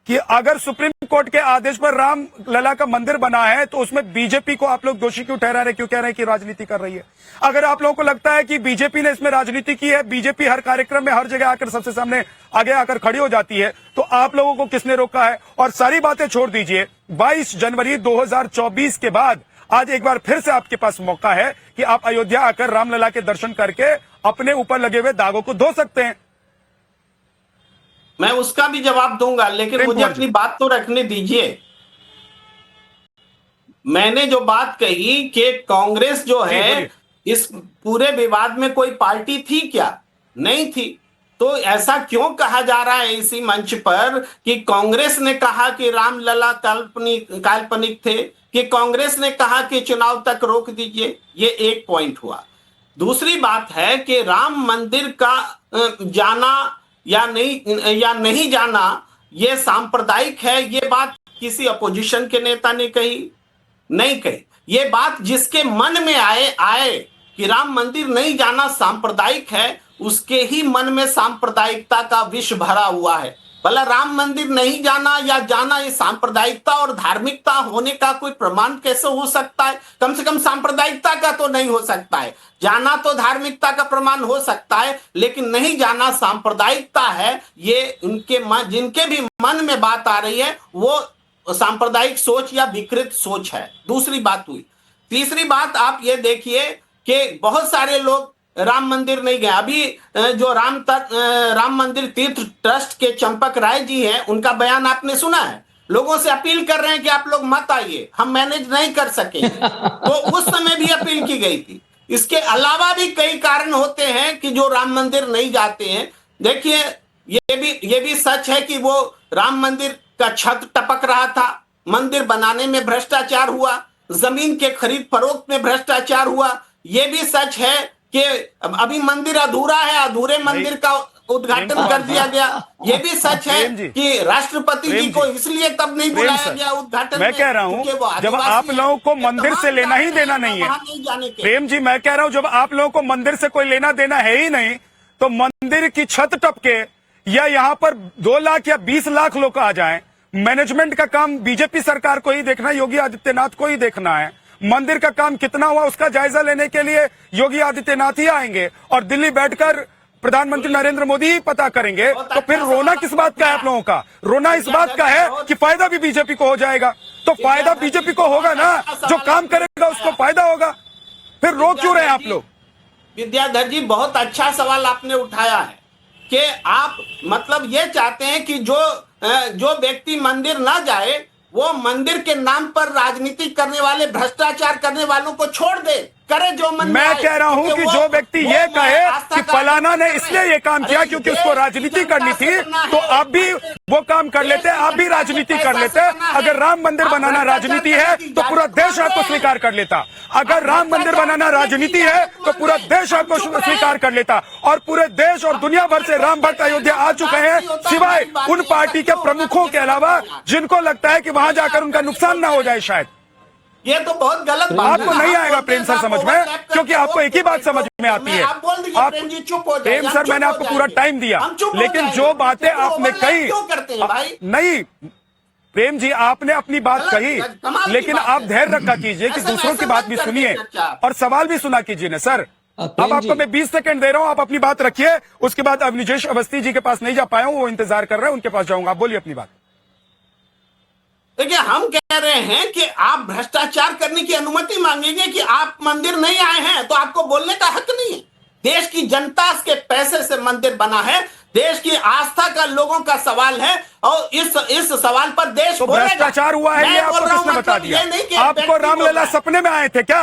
कि अगर सुप्रीम कोर्ट के आदेश पर राम लला का मंदिर बना है तो उसमें बीजेपी को आप लोग दोषी क्यों ठहरा रहे, क्यों कह रहे हैं कि राजनीति कर रही है? अगर आप लोगों को लगता है कि बीजेपी ने इसमें राजनीति की है, बीजेपी हर कार्यक्रम में हर जगह आकर सबसे सामने आगे आकर खड़ी हो जाती है, तो आप लोगों को किसने रोका है? और सारी बातें छोड़ दीजिए, 22 जनवरी 2024 के बाद आज एक बार फिर से आपके पास मौका है कि आप अयोध्या आकर रामलला के दर्शन करके अपने ऊपर लगे हुए दागों को धो सकते हैं। मैं उसका भी जवाब दूंगा, लेकिन मुझे अपनी बात तो रखने दीजिए। मैंने जो बात कही कि कांग्रेस जो है इस पूरे विवाद में कोई पार्टी थी क्या? नहीं थी। तो ऐसा क्यों कहा जा रहा है इसी मंच पर कि कांग्रेस ने कहा कि रामलला काल्पनिक थे, कि कांग्रेस ने कहा कि चुनाव तक रोक दीजिए? ये एक पॉइंट हुआ। दूसरी बात है कि राम मंदिर का जाना या नहीं जाना ये सांप्रदायिक है, ये बात किसी अपोजिशन के नेता ने कही नहीं कही। ये बात जिसके मन में आए कि राम मंदिर नहीं जाना सांप्रदायिक है, उसके ही मन में सांप्रदायिकता का विष भरा हुआ है। भला राम मंदिर नहीं जाना या जाना, ये सांप्रदायिकता और धार्मिकता होने का कोई प्रमाण कैसे हो सकता है? कम से कम सांप्रदायिकता का तो नहीं हो सकता है। जाना तो धार्मिकता का प्रमाण हो सकता है, लेकिन नहीं जाना सांप्रदायिकता है। ये उनके जिनके भी मन में बात आ रही है वो सांप्रदायिक सोच या विकृत सोच है। दूसरी बात हुई। तीसरी बात आप ये देखिए कि बहुत सारे लोग राम मंदिर नहीं गए। अभी जो राम मंदिर तीर्थ ट्रस्ट के चंपक राय जी हैं, उनका बयान आपने सुना है। लोगों से अपील कर रहे हैं कि आप लोग मत आइए, हम मैनेज नहीं कर सकेंगे। तो उस समय भी अपील की गई थी। इसके अलावा भी कई कारण होते हैं कि जो राम मंदिर नहीं जाते हैं। देखिए, ये भी सच है कि वो राम मंदिर का छत टपक रहा था, मंदिर बनाने में भ्रष्टाचार हुआ, जमीन के खरीद फरोख्त में भ्रष्टाचार हुआ। ये भी सच है कि अभी मंदिर अधूरा है, अधूरे मंदिर का उद्घाटन कर दिया गया। ये भी सच है कि राष्ट्रपति जी को इसलिए तब नहीं बुलाया गया उद्घाटन में। मैं कह रहा हूं, जब आप लोगों को मंदिर से लेना ही देना नहीं है, प्रेम जी, मैं कह रहा हूं जब आप लोगों को मंदिर से कोई लेना देना है ही नहीं, तो मंदिर की छत टपके या यहां पर 2 लाख या 20 लाख लोग आ जाएं, मैनेजमेंट का काम बीजेपी सरकार को ही देखना, योगी आदित्यनाथ को ही देखना है। मंदिर का काम कितना हुआ उसका जायजा लेने के लिए योगी आदित्यनाथ ही आएंगे और दिल्ली बैठकर प्रधानमंत्री नरेंद्र मोदी ही पता करेंगे। तो फिर रोना किस बात का है आप लोगों का? रोना इस बात का है कि फायदा भी बीजेपी को हो जाएगा। तो फायदा बीजेपी को होगा ना, जो काम करेगा उसको फायदा होगा। फिर रो क्यों रहे हैं आप लोग? विद्याधर जी, बहुत अच्छा सवाल आपने उठाया है कि आप मतलब ये चाहते हैं कि जो व्यक्ति मंदिर ना जाए वो मंदिर के नाम पर राजनीति करने वाले, भ्रष्टाचार करने वालों को छोड़ दे, करे जो मन में मैं आए। कह रहा हूं कि जो व्यक्ति ये कहे कि फलाना ने इसलिए ये काम किया क्योंकि उसको राजनीति करनी थी, तो आप भी वो काम कर लेते, आप भी राजनीति कर लेते। अगर राम मंदिर बनाना राजनीति है तो पूरा देश आपको स्वीकार कर लेता। अगर राम मंदिर बनाना राजनीति है तो पूरा देश आपको स्वीकार कर लेता। और पूरे देश और दुनिया भर से राम भक्त अयोध्या आ चुके हैं, सिवाय उन पार्टी के प्रमुखों के अलावा जिनको लगता है कि वहां जाकर उनका नुकसान ना हो जाए। शायद ये तो बहुत गलत बात है। आपको नहीं आएगा प्रेम सर समझ में, क्योंकि आपको एक ही बात समझ में आती है। आप बोल दीजिए प्रेम जी, चुप हो जाइए। प्रेम सर, मैंने आपको पूरा टाइम दिया, लेकिन जो बातें आपने कही, क्यों करते हैं भाई? नहीं प्रेम जी, आपने अपनी बात कही, लेकिन आप धैर्य रखा कीजिए कि दूसरों की बात भी सुनिए और सवाल भी सुना कीजिए ना सर। अब आपको मैं 20 सेकंड दे रहा हूं, आप अपनी बात रखिए। उसके बाद अवनिजेश अवस्थी जी के पास नहीं जा पाया हूं, वो इंतजार कर रहे हैं, उनके पास जाऊंगा। आप बोलिए अपनी बात। देखिए, हम कह रहे हैं कि आप भ्रष्टाचार करने की अनुमति मांगेंगे कि आप मंदिर नहीं आए हैं तो आपको बोलने का हक नहीं है। देश की जनता के पैसे से मंदिर बना है, देश की आस्था का लोगों का सवाल है और इस सवाल पर देश तो भ्रष्टाचार हुआ है ये आपको किसने बता दिया? आपको रामलला सपने में आए थे क्या?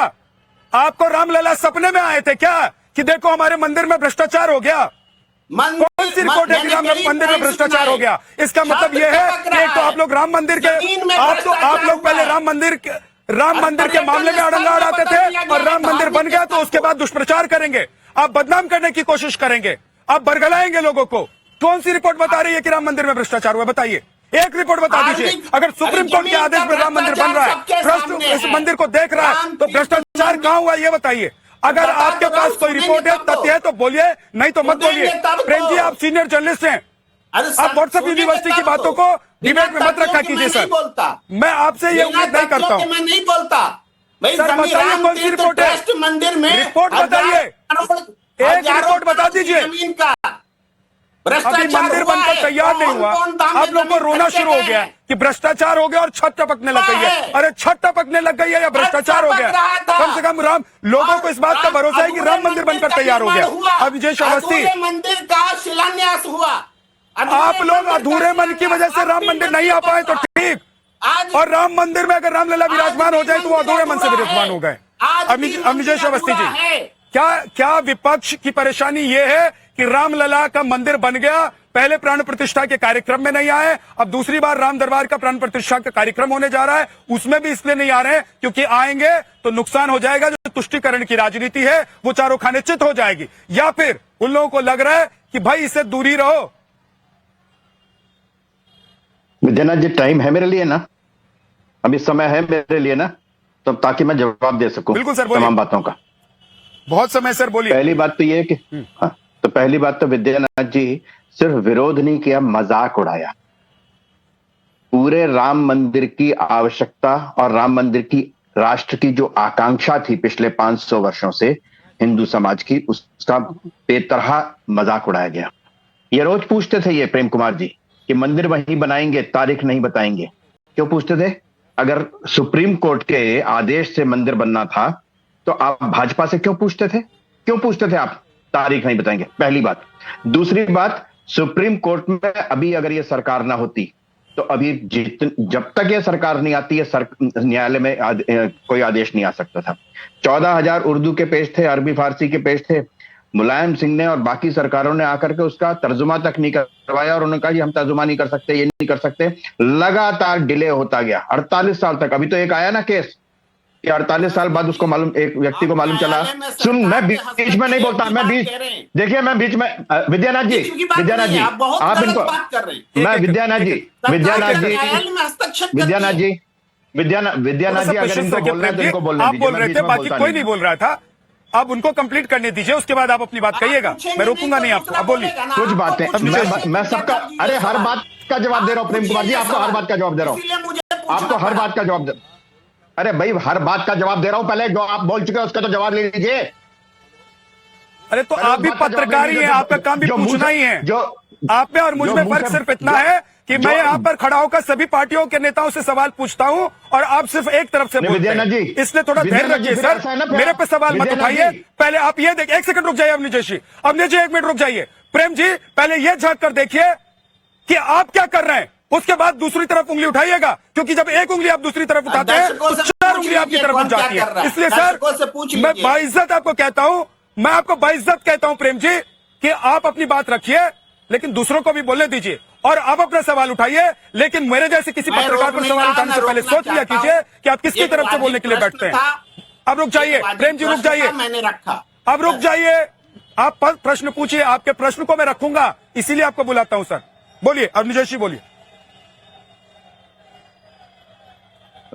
आपको रामलला सपने में आए थे क्या कि देखो हमारे मंदिर में भ्रष्टाचार हो गया? कौन सी रिपोर्ट है कि राम मंदिर में भ्रष्टाचार हो गया? इसका मतलब यह है कि एक तो आप लोग राम मंदिर के आप लोग पहले राम मंदिर के मामले में अड़ंगा अड़ाते थे और राम मंदिर बन गया तो उसके बाद दुष्प्रचार करेंगे, आप बदनाम करने की कोशिश करेंगे, आप बरगलाएंगे लोगों को। कौन सी रिपोर्ट बता रही है कि राम मंदिर में भ्रष्टाचार हुआ? बताइए, एक रिपोर्ट बता दीजिए। अगर सुप्रीम कोर्ट के आदेश पर राम मंदिर बन रहा है, ट्रस्ट इस मंदिर को देख रहा है, तो भ्रष्टाचार कहां हुआ ये बताइए। अगर आपके पास कोई रिपोर्ट है, तथ्य है तो बोलिए, नहीं तो मत बोलिए। प्रेम जी, आप सीनियर जर्नलिस्ट हैं, आप व्हाट्सएप यूनिवर्सिटी की बातों को डिबेट में मत रखा कीजिए सर। मैं आपसे ये उम्मीद नहीं करता हूँ। मैं नहीं बोलता सर, बताइए कौन सी रिपोर्ट है? मंदिर में रिपोर्ट बताइए, एक रिपोर्ट बता दीजिए। अभी मंदिर बनकर तैयार नहीं हुआ, आप लोगों को रोना शुरू हो गया कि भ्रष्टाचार हो गया और छत टपकने लग गई है। अरे छत टपकने लग गई है या भ्रष्टाचार हो गया? कम से कम लोगों को इस बात का भरोसा है कि राम मंदिर बनकर तैयार हो गया। अभिजेश अवस्थी, मंदिर का शिलान्यास हुआ। आप लोग अधूरे मन की वजह से राम मंदिर नहीं आ पाए तो ठीक, और राम मंदिर में अगर रामलला विराजमान हो जाए तो वो अधूरे मन से विराजमान हो गए। अभिजेश अवस्थी जी, क्या विपक्ष की परेशानी ये है कि रामलला का मंदिर बन गया, पहले प्राण प्रतिष्ठा के कार्यक्रम में नहीं आए, अब दूसरी बार राम दरबार का प्राण प्रतिष्ठा का कार्यक्रम होने जा रहा है, उसमें भी इसलिए नहीं आ रहे हैं क्योंकि आएंगे तो नुकसान हो जाएगा, जो तुष्टीकरण की राजनीति है वो चारों खाने चित हो जाएगी, या फिर उन लोगों को लग रहा है कि भाई इससे दूरी रहो। विद्यानाथ जी, टाइम है मेरे लिए ना, अभी समय है मेरे लिए ना, तो ताकि मैं जवाब दे सकूं बिल्कुल सर, तमाम बातों का। बहुत समय सर, बोलिए। पहली बात तो ये है कि हाँ, तो पहली बात तो विद्यानाथ जी सिर्फ विरोध नहीं किया, मजाक उड़ाया। पूरे राम मंदिर की आवश्यकता और राम मंदिर की राष्ट्र की जो आकांक्षा थी पिछले 500 वर्षों से हिंदू समाज की, उसका बेतरहा मजाक उड़ाया गया। ये रोज पूछते थे ये प्रेम कुमार जी कि मंदिर वहीं बनाएंगे, तारीख नहीं बताएंगे। क्यों पूछते थे? अगर सुप्रीम कोर्ट के आदेश से मंदिर बनना था तो आप भाजपा से क्यों पूछते थे? क्यों पूछते थे आप तारीख नहीं बताएंगे? पहली बात। दूसरी बात, सुप्रीम कोर्ट में अभी अगर ये सरकार ना होती तो अभी जब तक ये सरकार नहीं आती है न्यायालय में कोई आदेश नहीं आ सकता था। 14,000 उर्दू के पेज थे, अरबी फारसी के पेज थे। मुलायम सिंह ने और बाकी सरकारों ने आकर के उसका तर्जुमा तक नहीं करवाया और उन्होंने कहा कि हम तर्जुमा नहीं कर सकते, ये नहीं कर सकते। लगातार डिले होता गया 48 साल तक। अभी तो एक आया ना केस कि 48 साल बाद उसको मालूम, एक व्यक्ति को मालूम चला। सुन, मैं बीच में नहीं बोलता, मैं बीच में विद्यानाथ जी आप इनको, मैं विद्यानाथ जी अगर इनको बोलना है तो इनको बोलने दीजिए। आप बोल रहे थे, बाकी कोई नहीं बोल रहा था। अब उनको कंप्लीट करने दीजिए, उसके बाद आप अपनी बात कहिएगा, मैं रोकूंगा नहीं आपको। अब बोलिए। कुछ बातें मैं सबका, अरे हर बात का जवाब दे रहा हूं प्रेम कुमार जी, आपको हर बात का जवाब दे रहा हूं, आपको हर बात का जवाब दे, अरे भाई हर बात का जवाब दे रहा हूं, पहले जो आप बोल चुके हैं उसका तो जवाब ले लीजिए। अरे तो आप भी पत्रकार ही हैं, आपका काम भी पूछना ही है। जो आप में और मुझ में फर्क सिर्फ इतना है कि मैं यहाँ पर खड़ा होकर सभी पार्टियों के नेताओं से सवाल पूछता हूँ और आप सिर्फ एक तरफ से बोलते हैं, इसलिए थोड़ा धैर्य रखिए सर, मेरे पे सवाल मत उठाइए। पहले आप ये देखिए, एक सेकंड रुक जाइए अवनीश जी, अवनीश जी 1 मिनट रुक जाइए। प्रेम जी पहले ये झांक कर देखिए कि आप क्या कर रहे हैं, उसके बाद दूसरी तरफ उंगली उठाइएगा, क्योंकि जब एक उंगली आप दूसरी तरफ उठाते हैं तो 4 उंगली आपकी तरफ उठ जाती है। इसलिए सर मैं बाइज्जत आपको कहता हूं, मैं आपको बाइज्जत कहता हूं प्रेम जी कि आप अपनी बात रखिए, लेकिन दूसरों को भी बोलने दीजिए और आप अपना सवाल उठाइए, लेकिन मेरे जैसे किसी पत्रकार पर सवाल उठाने से पहले सोच लिया कीजिए कि आप किसकी तरफ से बोलने के लिए बैठते हैं। अब रुक जाइए प्रेम जी, रुक जाइए, मैंने रखा, अब रुक जाइए, आप प्रश्न पूछिए, आपके प्रश्न को मैं रखूंगा, इसीलिए आपको बुलाता हूं सर। बोलिए अवनीश जी, बोलिए।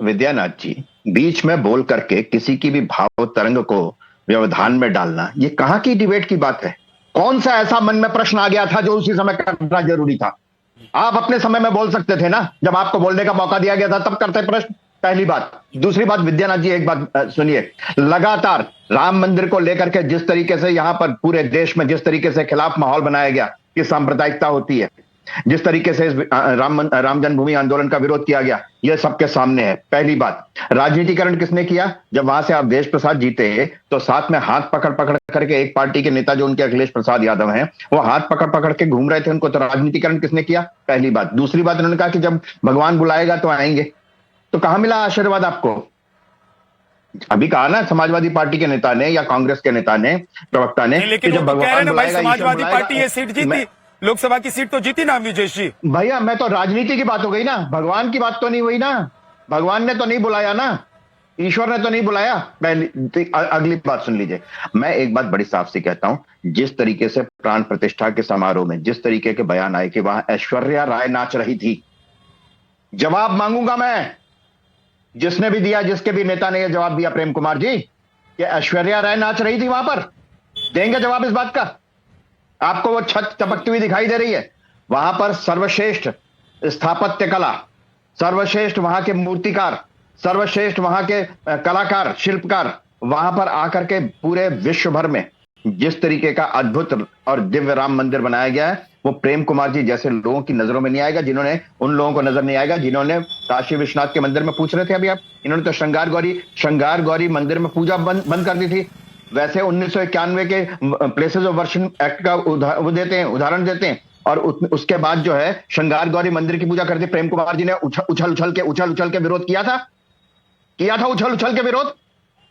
विद्यानाथ जी, बीच में बोल करके किसी की भी भाव तरंग को व्यवधान में डालना, ये कहां की डिबेट की बात है? कौन सा ऐसा मन में प्रश्न आ गया था जो उसी समय करना जरूरी था? आप अपने समय में बोल सकते थे ना, जब आपको बोलने का मौका दिया गया था तब करते प्रश्न। पहली बात। दूसरी बात, विद्यानाथ जी एक बात सुनिए, लगातार राम मंदिर को लेकर के जिस तरीके से यहां पर पूरे देश में जिस तरीके से खिलाफ माहौल बनाया गया कि सांप्रदायिकता होती है, जिस तरीके से राम जन्मभूमि आंदोलन का विरोध किया गया, यह सबके सामने है। पहली बात, राजनीतिकरण किसने किया? जब वहां से अवधेश प्रसाद जीते तो साथ में हाथ पकड़ पकड़ करके एक पार्टी के नेता जो उनके अखिलेश प्रसाद यादव हैं, वो हाथ पकड़ पकड़ के घूम रहे थे उनको, तो राजनीतिकरण किसने किया? पहली बात। दूसरी बात, उन्होंने कहा कि जब भगवान बुलाएगा तो आएंगे, तो कहां मिला आशीर्वाद आपको? अभी कहा ना समाजवादी पार्टी के नेता ने या कांग्रेस के नेता ने, प्रवक्ता ने, लेकिन जब भगवान बुलाएगा, समाजवादी पार्टी ये सीट जीती, लोकसभा की सीट तो जीती ना अवनीश जी। भैया मैं तो राजनीति की बात हो गई ना, भगवान की बात तो नहीं हुई ना, भगवान ने तो नहीं बुलाया ना, ईश्वर ने तो नहीं बुलाया। पहली अगली बात सुन लीजिए, मैं एक बात बड़ी साफ सी कहता हूं, जिस तरीके से प्राण प्रतिष्ठा के समारोह में जिस तरीके के बयान आए कि वहां ऐश्वर्या राय नाच रही थी, जवाब मांगूंगा मैं, जिसने भी दिया, जिसके भी नेता ने यह जवाब दिया प्रेम कुमार जी कि ऐश्वर्या राय नाच रही थी वहां पर, देंगे जवाब इस बात का? आपको वो छत चमकती हुई दिखाई दे रही है? वहां पर सर्वश्रेष्ठ स्थापत्य कला, सर्वश्रेष्ठ वहां के मूर्तिकार, सर्वश्रेष्ठ वहां के कलाकार, शिल्पकार वहां पर आकर के पूरे विश्व भर में जिस तरीके का अद्भुत और दिव्य राम मंदिर बनाया गया है, वो प्रेम कुमार जी जैसे लोगों की नजरों में नहीं आएगा, जिन्होंने, उन लोगों को नजर नहीं आएगा जिन्होंने काशी विश्वनाथ के मंदिर में पूछ रहे थे अभी आप, इन्होंने तो श्रृंगार गौरी मंदिर में पूजा बंद कर दी थी। वैसे 1991 के प्लेसेस ऑफ वर्शिप एक्ट का उदाहरण देते हैं, और उसके बाद जो है श्रृंगार गौरी मंदिर की पूजा करते। प्रेम कुमार जी ने उछल उछल के विरोध किया था उछल उछल के विरोध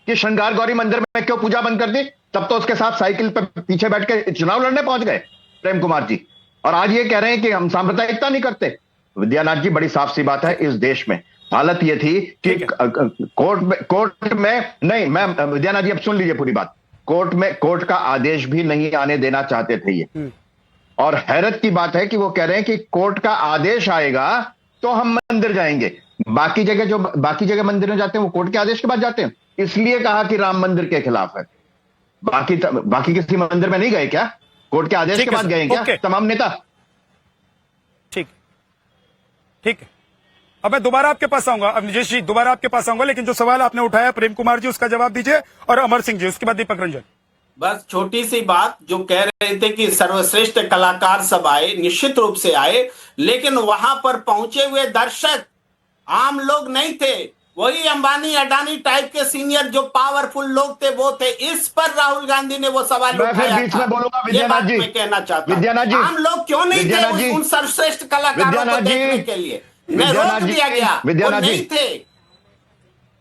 कि श्रृंगार गौरी मंदिर में क्यों पूजा बंद कर दी? तब तो उसके साथ साइकिल पर पीछे बैठ के चुनाव लड़ने पहुंच गए प्रेम कुमार जी, और आज ये कह रहे हैं कि हम सांप्रदायिकता नहीं करते। विद्यानाथ जी, बड़ी साफ सी बात है, इस देश में हालत ये थी कि कोर्ट में नहीं, मैं विद्यानाथ जी अब सुन लीजिए पूरी बात, कोर्ट का आदेश भी नहीं आने देना चाहते थे ये, और हैरत की बात है कि वो कह रहे हैं कि कोर्ट का आदेश आएगा तो हम मंदिर जाएंगे। बाकी जगह मंदिर में जाते हैं वो कोर्ट के आदेश के बाद जाते हैं, इसलिए कहा कि राम मंदिर के खिलाफ है। बाकी किसी मंदिर में नहीं गए क्या? कोर्ट के आदेश के बाद गए क्या तमाम नेता? ठीक है, अब मैं दोबारा आपके पास आऊंगा अवनीश जी, दोबारा आपके पास आऊंगा, लेकिन जो सवाल आपने उठाया प्रेम कुमार जी उसका जवाब दीजिए, और अमर सिंह जी, उसके बाद दीपक रंजन। बस छोटी सी बात, जो कह रहे थे कि सर्वश्रेष्ठ कलाकार सब आए, निश्चित रूप से आए, लेकिन वहां पर पहुंचे हुए दर्शक आम लोग नहीं थे, वही अंबानी अडानी टाइप के सीनियर जो पावरफुल लोग थे वो थे। इस पर राहुल गांधी ने वो सवाल उठाया था। ये बात मैं कहना चाहता हूं, आम लोग क्यों नहीं थे उन सर्वश्रेष्ठ कलाकारों को देखने के लिए? मैं रोक दिया गया, वो नहीं थे।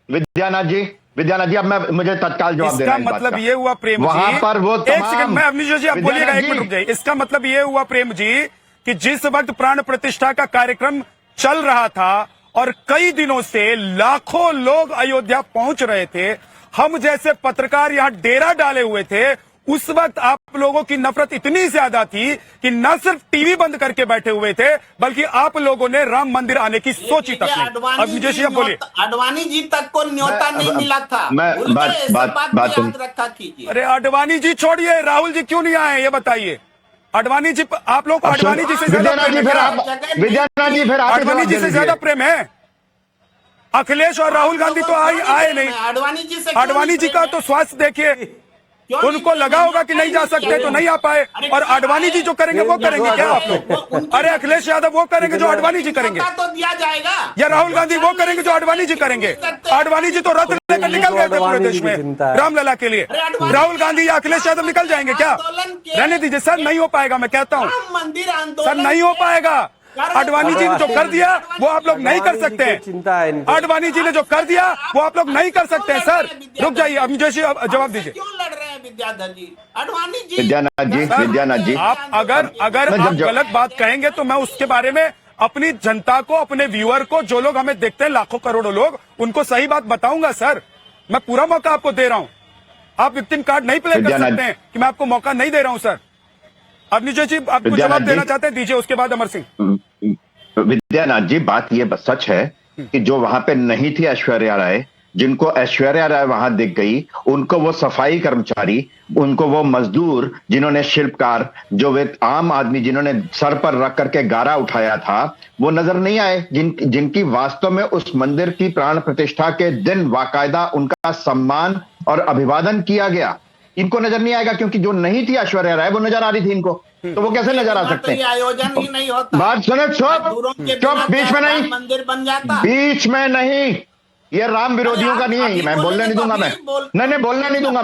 विद्यानाथ जी, अब मुझे तत्काल जवाब देना है। इसका मतलब ये हुआ प्रेम जी, वहां पर वो एक सेकंड, मैं अवनीश जी आप बोलिएगा, एक मिनट रुक जाइए। इसका मतलब ये हुआ प्रेम जी कि जिस वक्त प्राण प्रतिष्ठा का कार्यक्रम चल रहा था और कई दिनों से लाखों लोग अयोध्या पहुंच रहे थे, हम जैसे पत्रकार यहां डेरा डाले हुए थे, उस वक्त आप लोगों की नफरत इतनी ज्यादा थी कि न सिर्फ टीवी बंद करके बैठे हुए थे, बल्कि आप लोगों ने राम मंदिर आने की सोची तक नहीं। अब विजय जी बोलिए। आडवाणी जी तक को न्योता नहीं मिला था। बात याद रखा कीजिए। अरे आडवाणी जी छोड़िए, राहुल जी क्यों नहीं आए ये बताइए। आडवाणी जी, आप लोग को आडवाणी जी से ज्यादा प्रेम है? आडवाणी जी से ज्यादा प्रेम है? अखिलेश और राहुल गांधी तो आए नहीं। आडवाणी जी का तो स्वास्थ्य देखिए, उनको लगा होगा कि नहीं जा सकते तो नहीं आ पाए, और आडवाणी जी जो करेंगे वो करेंगे क्या आप लोग? अरे अखिलेश यादव वो करेंगे जो आडवाणी जी करेंगे, तो दिया जाएगा, या राहुल गांधी वो करेंगे जो आडवाणी जी करेंगे? आडवाणी जी तो रथ लेकर निकल गए थे पूरे देश में रामलला के लिए। राहुल गांधी या अखिलेश यादव निकल जाएंगे क्या? रहने दीजिए सर, नहीं हो पाएगा, मैं कहता हूँ मंदिर आंदोलन सर, नहीं हो पाएगा। आडवाणी जी ने जो कर दिया वो आप लोग नहीं कर सकते हैं। आडवाणी जी ने जो कर दिया वो आप लोग नहीं कर सकते हैं सर। रुक जाइए, अब विजय जी जवाब दीजिए। क्यों लड़ रहे हैं विद्याधर जी? आडवाणी जी, विद्यानाथ जी, आप अगर आप गलत बात कहेंगे तो मैं उसके बारे में अपनी जनता को, अपने व्यूअर को, जो लोग हमें देखते हैं लाखों करोड़ों लोग, उनको सही बात बताऊंगा सर। मैं पूरा मौका आपको दे रहा हूं। आप विक्टिम कार्ड नहीं प्ले कर सकते हैं कि मैं आपको मौका नहीं दे रहा हूं सर। अब निजय जी आपको जवाब देना चाहते हैं, दीजिए, उसके बाद अमर सिंह। विद्यानाथ जी, बात ये सच है कि जो वहां पे नहीं थी ऐश्वर्या राय, जिनको ऐश्वर्या राय वहां दिख गई, उनको वो सफाई कर्मचारी, उनको वो मजदूर, जिन्होंने शिल्पकार, जो वे आम आदमी जिन्होंने सर पर रख करके गारा उठाया था, वो नजर नहीं आए, जिनकी वास्तव में उस मंदिर की प्राण प्रतिष्ठा के दिन बाकायदा उनका सम्मान और अभिवादन किया गया। इनको नजर नहीं आएगा क्योंकि जो नहीं थी ऐश्वर्या राय वो नजर आ रही थी इनको, तो वो कैसे नजर आ सकते हैं? आयोजन ही नहीं होता। बात सुनो, चुप, बीच में नहीं, मंदिर बन जाता, बीच में नहीं। ये राम विरोधियों का नहीं है, मैं बोलने नहीं दूंगा, मैं नहीं बोलने नहीं दूंगा,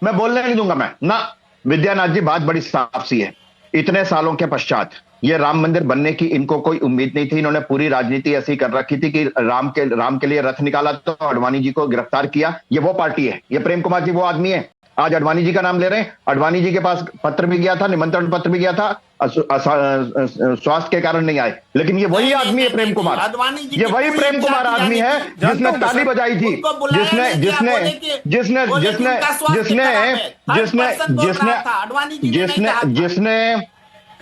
मैं बोलने नहीं दूंगा मैं ना। विद्यानाथ जी, बात बड़ी साफ सी है। इतने सालों के पश्चात ये राम मंदिर बनने की इनको कोई उम्मीद नहीं थी। इन्होंने पूरी राजनीति ऐसी कर रखी थी कि राम के लिए रथ निकाला तो आडवाणी जी को गिरफ्तार किया। ये वो पार्टी है, ये प्रेम कुमार जी वो आदमी है। आज आडवाणी जी का नाम ले रहे हैं। आडवाणी जी के पास पत्र भी गया था, निमंत्रण पत्र भी गया था, स्वास्थ्य के कारण नहीं आए, लेकिन ये वही आदमी है प्रेम कुमार। ये वही प्रेम कुमार आदमी है जिसने ताली बजाई थी, जिसने जिसने जिसने जिसने जिसने जिसने जिसने जिसने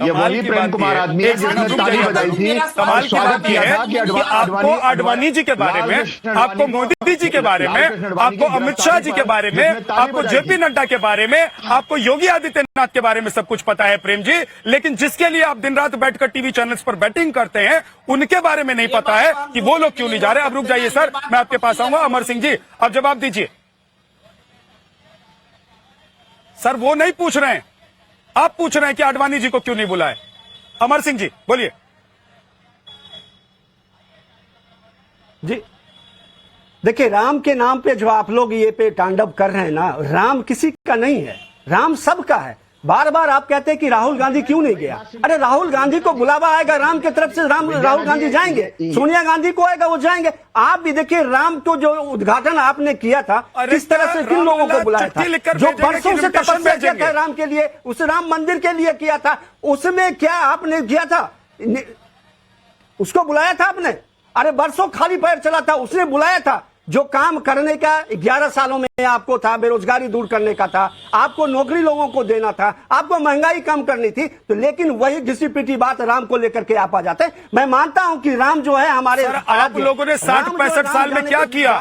ये वही प्रेम कुमार आदमी है जिसने ताली बजाई थी, कमाल की बात यह है कि आपको आडवाणी जी के बारे में, आपको मोदी जी के बारे में, आपको अमित शाह जी के बारे में, आपको जेपी नड्डा के बारे में, आपको योगी आदित्यनाथ के बारे में सब कुछ पता है प्रेम जी, लेकिन जिसके लिए आप दिन रात बैठकर टीवी चैनल्स पर बैटिंग करते हैं, उनके बारे में नहीं पता है कि वो लोग क्यों नहीं जा रहे। अब रुक जाइए सर, मैं आपके पास आऊंगा। अमर सिंह जी, अब जवाब दीजिए सर। वो नहीं पूछ रहे हैं, आप पूछ रहे हैं कि आडवाणी जी को क्यों नहीं बुलाए। अमर सिंह जी बोलिए। जी देखिए, राम के नाम पे जो आप लोग ये पे तांडव कर रहे हैं ना, राम किसी का नहीं है, राम सबका है। बार बार आप कहते हैं कि राहुल गांधी क्यों नहीं गया। अरे राहुल गांधी को बुलावा आएगा राम की तरफ से, राहुल गांधी जाएंगे, सोनिया गांधी को आएगा वो जाएंगे। आप भी देखिए, राम को जो उद्घाटन आपने किया था, किस तरह से किन लोगों को बुलाया था, जो बरसों से तपस्या किया था राम के लिए, उस राम मंदिर के लिए किया था, उसमें क्या आपने किया था? उसको बुलाया था आपने? अरे बरसों खाली पैर चला था, उसने बुलाया था। जो काम करने का 11 सालों में आपको था, बेरोजगारी दूर करने का था, आपको नौकरी लोगों को देना था, आपको महंगाई कम करनी थी, तो लेकिन वही घिसी पिटी बात राम को लेकर के आप आ जाते हैं। मैं मानता हूं कि राम जो है हमारे, आप लोगों ने 60-65 साल में क्या किया?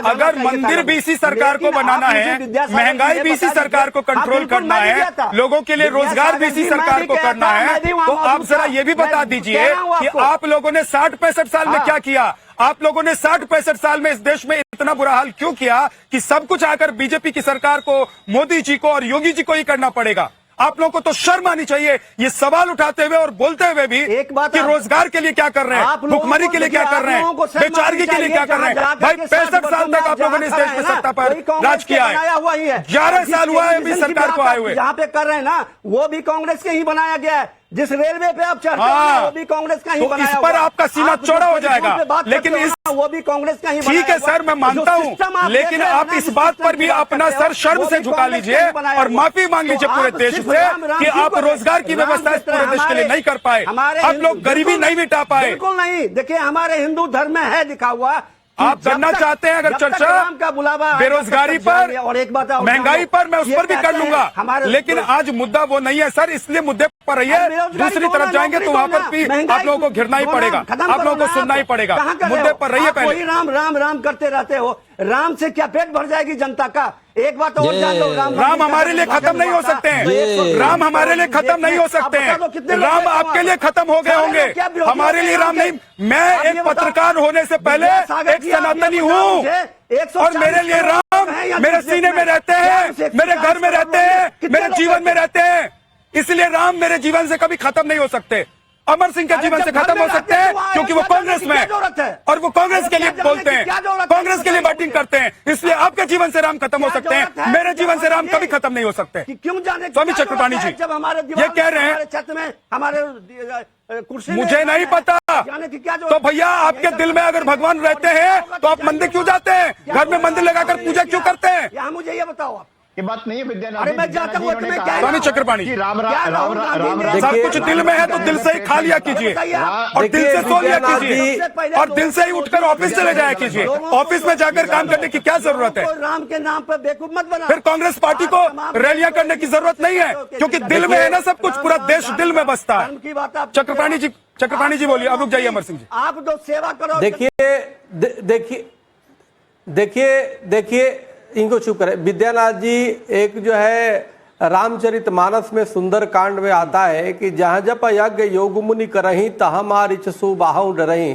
अगर मंदिर बीसी सरकार को बनाना है, महंगाई बीसी सरकार को कंट्रोल करना है, लोगों के लिए रोजगार बीसी सरकार को करना है, तो आप जरा ये भी बता दीजिए कि आप लोगों ने 60-65 साल में क्या किया? आप लोगों ने 60-65 साल में इस देश में इतना बुरा हाल क्यों किया कि सब कुछ आकर बीजेपी की सरकार को, मोदी जी को और योगी जी को ही करना पड़ेगा? आप लोगों को तो शर्म आनी चाहिए ये सवाल उठाते हुए और बोलते हुए भी एक बात कि रोजगार के लिए क्या कर रहे हैं, भुखमरी के लिए क्या कर रहे हैं, बेचारगी के लिए क्या कर रहे हैं। भाई 65 साल तक आप लोगों ने इस देश में सत्ता पर राज किया है, 11 साल हुआ है अभी सरकार को आए हुए। यहाँ पे कर रहे हैं ना, वो भी कांग्रेस के ही बनाया गया है। जिस रेलवे पे आप चढ़ते हैं वो भी कांग्रेस का ही तो बनाया इस पर आपका सीना चौड़ा हो जाएगा, लेकिन इस वो भी कांग्रेस का ही ठीक है सर, मैं मानता हूं, लेकिन आप इस बात पर भी अपना सर शर्म से झुका लीजिए और माफी मांग लीजिए पूरे देश से कि आप रोजगार की व्यवस्था इस पूरे देश के लिए नहीं कर पाए, आप लोग गरीबी नहीं मिटा पाए। बिल्कुल नहीं। देखिए, हमारे हिंदू धर्म में है लिखा हुआ आप करना चाहते हैं अगर चर्चा राम का बुलावा बेरोजगारी पर और एक बात महंगाई पर, मैं उस पर भी कर लूंगा, लेकिन आज मुद्दा वो नहीं है सर, इसलिए मुद्दे पर रहिए। दूसरी तरफ जाएंगे तो वहां पर भी आप लोगों को घिरना ही पड़ेगा, आप लोगों को सुनना ही पड़ेगा। मुद्दे पर रहिए पहले। राम राम राम करते रहते हो, राम से क्या पेट भर जाएगी जनता का? एक बात और जान लो, राम हमारे लिए खत्म नहीं हो सकते हैं, राम हमारे लिए खत्म नहीं हो सकते हैं, राम आपके लिए खत्म हो गए होंगे, हमारे लिए राम नहीं। मैं एक पत्रकार होने से पहले एक सनातनी हूँ और मेरे लिए राम मेरे सीने में रहते हैं, मेरे घर में रहते हैं, मेरे जीवन में रहते हैं, इसलिए राम मेरे जीवन से कभी खत्म नहीं हो सकते। अमर सिंह के जीवन से खत्म हो सकते हैं क्योंकि वो कांग्रेस में है और वो कांग्रेस के लिए बोलते हैं, कांग्रेस के लिए बैटिंग करते हैं, इसलिए आपके जीवन से राम खत्म हो सकते हैं, मेरे जीवन से राम कभी खत्म नहीं हो सकते। क्यों जाने स्वामी चक्रपाणी जी जब हमारे ये कह रहे हैं, छत में हमारे कुर्सी मुझे नहीं पता, तो भैया आपके दिल में अगर भगवान रहते हैं तो आप मंदिर क्यों जाते हैं, घर में मंदिर लगाकर पूजा क्यों करते हैं? यहाँ मुझे ये बताओ आप। ये बात नहीं है विद्यानाथ। अरे मैं जाता हूँ, स्वामी चक्रपाणी सब कुछ दिल में है तो दिल से ही खा लिया कीजिए और दिल से सो लिया कीजिए और दिल से ही उठकर ऑफिस चले जाया कीजिए। ऑफिस में जाकर काम करने की क्या जरूरत है? राम के नाम पर बेवकूफ मत बना। फिर कांग्रेस पार्टी को रैलियां करने की जरूरत नहीं है क्योंकि दिल में है ना सब कुछ, पूरा देश दिल में बसता है। चक्रपाणी जी बोलिए, अब रुक जाइए अमर सिंह जी। आप तो सेवा करो। देखिए इनको चुप करें। विद्यानाथ जी, एक जो है रामचरितमानस में सुंदर कांड में आता है कि जहां जप यज्ञ योग मुनि करही तहाँ मारिच सुबाहु डरही,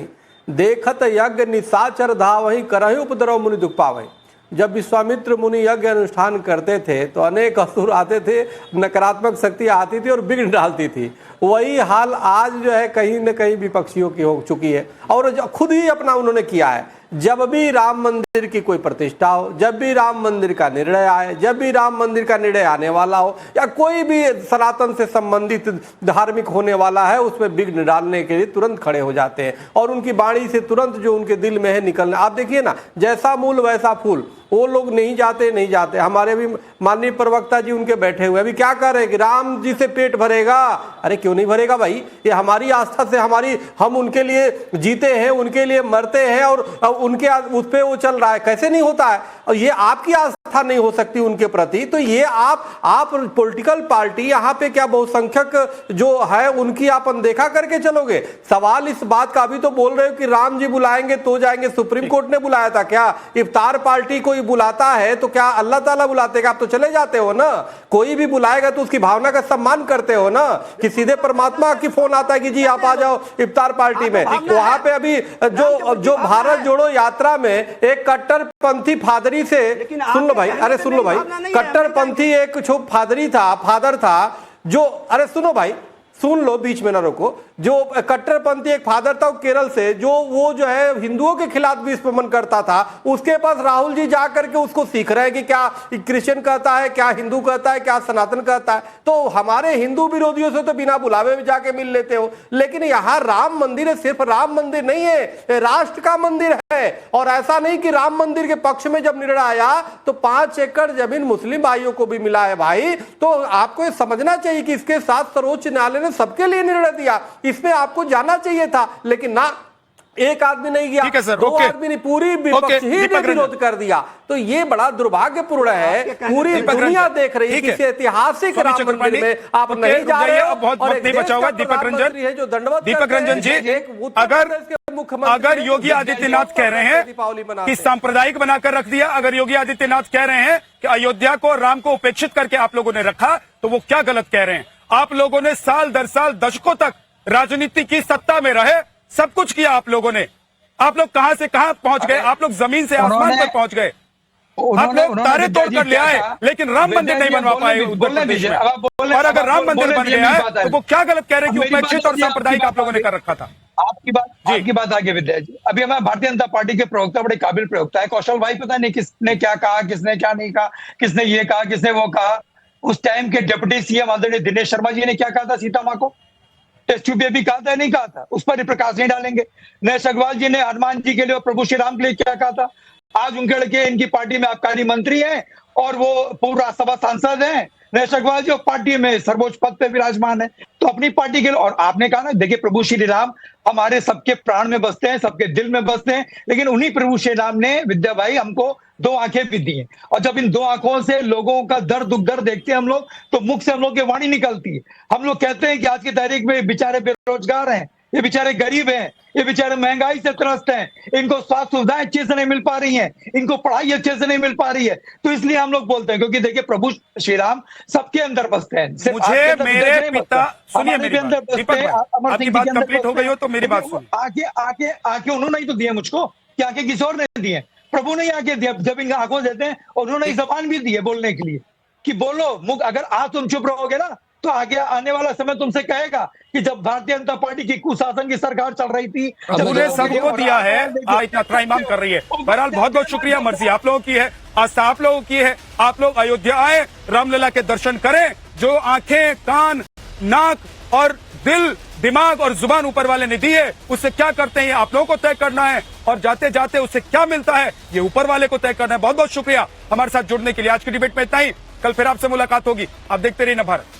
देखत यज्ञ निशाचर धावही करही उपद्रव मुनि दुख पावही। जब विश्वामित्र मुनि यज्ञ अनुष्ठान करते थे तो अनेक असुर आते थे, नकारात्मक शक्ति आती थी और विघ्न डालती थी। वही हाल आज जो है कहीं न कहीं विपक्षियों की हो चुकी है और खुद ही अपना उन्होंने किया है। जब भी राम मंदिर की कोई प्रतिष्ठा हो, जब भी राम मंदिर का निर्णय आए, जब भी राम मंदिर का निर्णय आने वाला हो या कोई भी सनातन से संबंधित धार्मिक होने वाला है, उसमें विघ्न डालने के लिए तुरंत खड़े हो जाते हैं और उनकी वाणी से तुरंत जो उनके दिल में है निकलना। आप देखिए ना, जैसा मूल वैसा फूल, वो लोग नहीं जाते। हमारे भी माननीय प्रवक्ता जी उनके बैठे हुए अभी क्या कर रहे हैं कि राम जी से पेट भरेगा। अरे क्यों नहीं भरेगा भाई? ये हमारी आस्था से हम उनके लिए जीते हैं, उनके लिए मरते हैं और उनके उस पे वो चल रहा है। कैसे नहीं होता है? और ये आपकी आस्था नहीं हो सकती उनके प्रति, तो ये आप पॉलिटिकल पार्टी यहाँ पे क्या बहुसंख्यक जो है उनकी आप अनदेखा करके चलोगे? सवाल इस बात का, अभी तो बोल रहे हो कि राम जी बुलाएंगे तो जाएंगे, सुप्रीम कोर्ट ने बुलाया था क्या? इफ्तार पार्टी कोई बुलाता है तो क्या अल्लाह ताला बुलाते? आप तो चले जाते हो ना। कोई भी बुलाएगा तो उसकी भावना का सम्मान करते हो ना, कि सीधे परमात्मा की फोन आता है कि जी आप आ जाओ इफ्तार पार्टी में। वहां पे अभी जो भारत जोड़ो यात्रा में एक कट्टरपंथी फादरी से, सुन लो भाई, अरे सुन लो भाई, कट्टरपंथी एक फादर था जो, अरे सुनो भाई, सुन लो, बीच में ना रोको। जो कट्टरपंथी एक फादर था केरल से, जो वो जो है हिंदुओं के खिलाफ भी विस्फोमन करता था, उसके पास राहुल जी जा करके उसको सीख रहे हैं कि क्या क्रिश्चियन कहता है, क्या हिंदू कहता है, क्या सनातन कहता है। तो हमारे हिंदू विरोधियों से तो बिना बुलावे में जाके मिल लेते हो, लेकिन यहाँ राम मंदिर है, सिर्फ राम मंदिर नहीं है, राष्ट्र का मंदिर है। और ऐसा नहीं कि राम मंदिर के पक्ष में जब निर्णय आया तो 5 एकड़ जमीन मुस्लिम भाइयों को भी मिला है भाई। तो आपको ये समझना चाहिए कि इसके साथ सर्वोच्च न्यायालय ने सबके लिए निर्णय दिया, इसमें आपको जाना चाहिए था, लेकिन ना, एक आदमी नहीं गया, दो आदमी नहीं, पूरी विपक्ष ही ने विरोध कर दिया। तो ये बड़ा दुर्भाग्यपूर्ण है। पूरी दुनिया देख रही है कि ऐतिहासिक राम मंदिर में आप नहीं जा रहे हो। बहुत नहीं बचा होगा। दीपक रंजन जी, अगर योगी आदित्यनाथ कह रहे हैं कि सांप्रदायिक बनाकर रख दिया, अगर योगी आदित्यनाथ कह रहे हैं कि अयोध्या को, राम को उपेक्षित करके आप लोगों ने रखा, तो वो क्या गलत कह रहे हैं? आप लोगों ने साल दर साल, दशकों तक राजनीति की सत्ता में रहे, सब कुछ किया आप लोगों ने। आप लोग कहां से कहां पहुंच गए? आप लोग जमीन से आसमान पर पहुंच गए। आप लोग तारे तोड़कर ले आए, लेकिन राम मंदिर नहीं बनवा पाए उत्तर प्रदेश में। और अगर राम मंदिर बन गया है तो वो क्या गलत कह रहे हैं कि उपेक्षित और सांप्रदायिक आप लोगों ने कर रखा था? आपकी बात आगे विद्या जी। अभी हमारे भारतीय जनता पार्टी के प्रवक्ता, बड़े काबिल प्रवक्ता है कौशल भाई, पता नहीं किसने क्या कहा, किसने क्या नहीं कहा, किसने ये कहा, किसने वो कहा। उस टाइम के डिप्टी सीएम आदरणीय दिनेश शर्मा जी ने क्या कहा था सीता माँ को? टेस्ट ट्यूब भी कहा था, नहीं कहा था? उस पर प्रकाश नहीं डालेंगे। नरेश अग्रवाल जी ने हनुमान जी के लिए और प्रभु श्री राम के लिए क्या कहा था? आज उनके लड़के इनकी पार्टी में आबकारी मंत्री हैं और वो पूर्व राज्यसभा सांसद हैं, नरेश अग्रवाल जी पार्टी में सर्वोच्च पद पे विराजमान है, तो अपनी पार्टी के लिए। और आपने कहा ना, देखिए प्रभु श्री राम हमारे सबके प्राण में बसते हैं, सबके दिल में बसते हैं, लेकिन उन्हीं प्रभु श्री राम ने विद्या भाई हमको 2 आंखें भी दी हैं। और जब इन 2 आंखों से लोगों का दर्द दुख दर्द देखते हैं हम लोग, तो मुख से हम लोग की वाणी निकलती है। हम लोग कहते हैं कि आज की तारीख में बेचारे बेरोजगार हैं, ये बेचारे गरीब हैं, ये बेचारे महंगाई से त्रस्त हैं, इनको स्वास्थ्य सुविधाएं अच्छे से नहीं मिल पा रही हैं, इनको पढ़ाई अच्छे से नहीं मिल पा रही है। तो इसलिए हम लोग बोलते हैं, क्योंकि देखिए प्रभु श्री राम सबके अंदर बसते हैं। सिर्फ आपके मुझे अंदर मेरे नहीं पिता, बसते, सुनिए हमारे मेरी भी अंदर बात, बसते दीपक हैं, भाई, अमर आपकी सिंह जी बात के अंदर कंप्लीट हो बसते गई हो तो मेरी बात हैं। सुनिए। आके उन्होंने ही तो दिए मुझको, कि आके किसी और ने दिए, प्रभु ने ही आके दिया। जब इनका आंखों देते हैं, और उन्होंने ही जबान भी दी है बोलने के लिए कि बोलो। मुख अगर आज तुम चुप रहोगे ना, तो आगे आने वाला समय तुमसे कहेगा कि जब भारतीय जनता पार्टी की कुशासन की सरकार चल रही थी, उन्हें सबको दिया है, इतना त्राईमाम कर रही है। बहरहाल बहुत बहुत शुक्रिया, मर्जी आप लोगों की है, आस्था आप लोगों की है। आप लोग अयोध्या आए, रामलला के दर्शन करें। जो आंखें, कान, नाक और दिल, दिमाग और जुबान ऊपर वाले ने दी है, उससे क्या करते हैं ये आप लोगों को तय करना है, और जाते जाते उससे क्या मिलता है ये ऊपर वाले को तय करना है। बहुत बहुत शुक्रिया हमारे साथ जुड़ने के लिए। आज की डिबेट में इतना ही, कल फिर आपसे मुलाकात होगी। आप देखते रहिए नवभारत।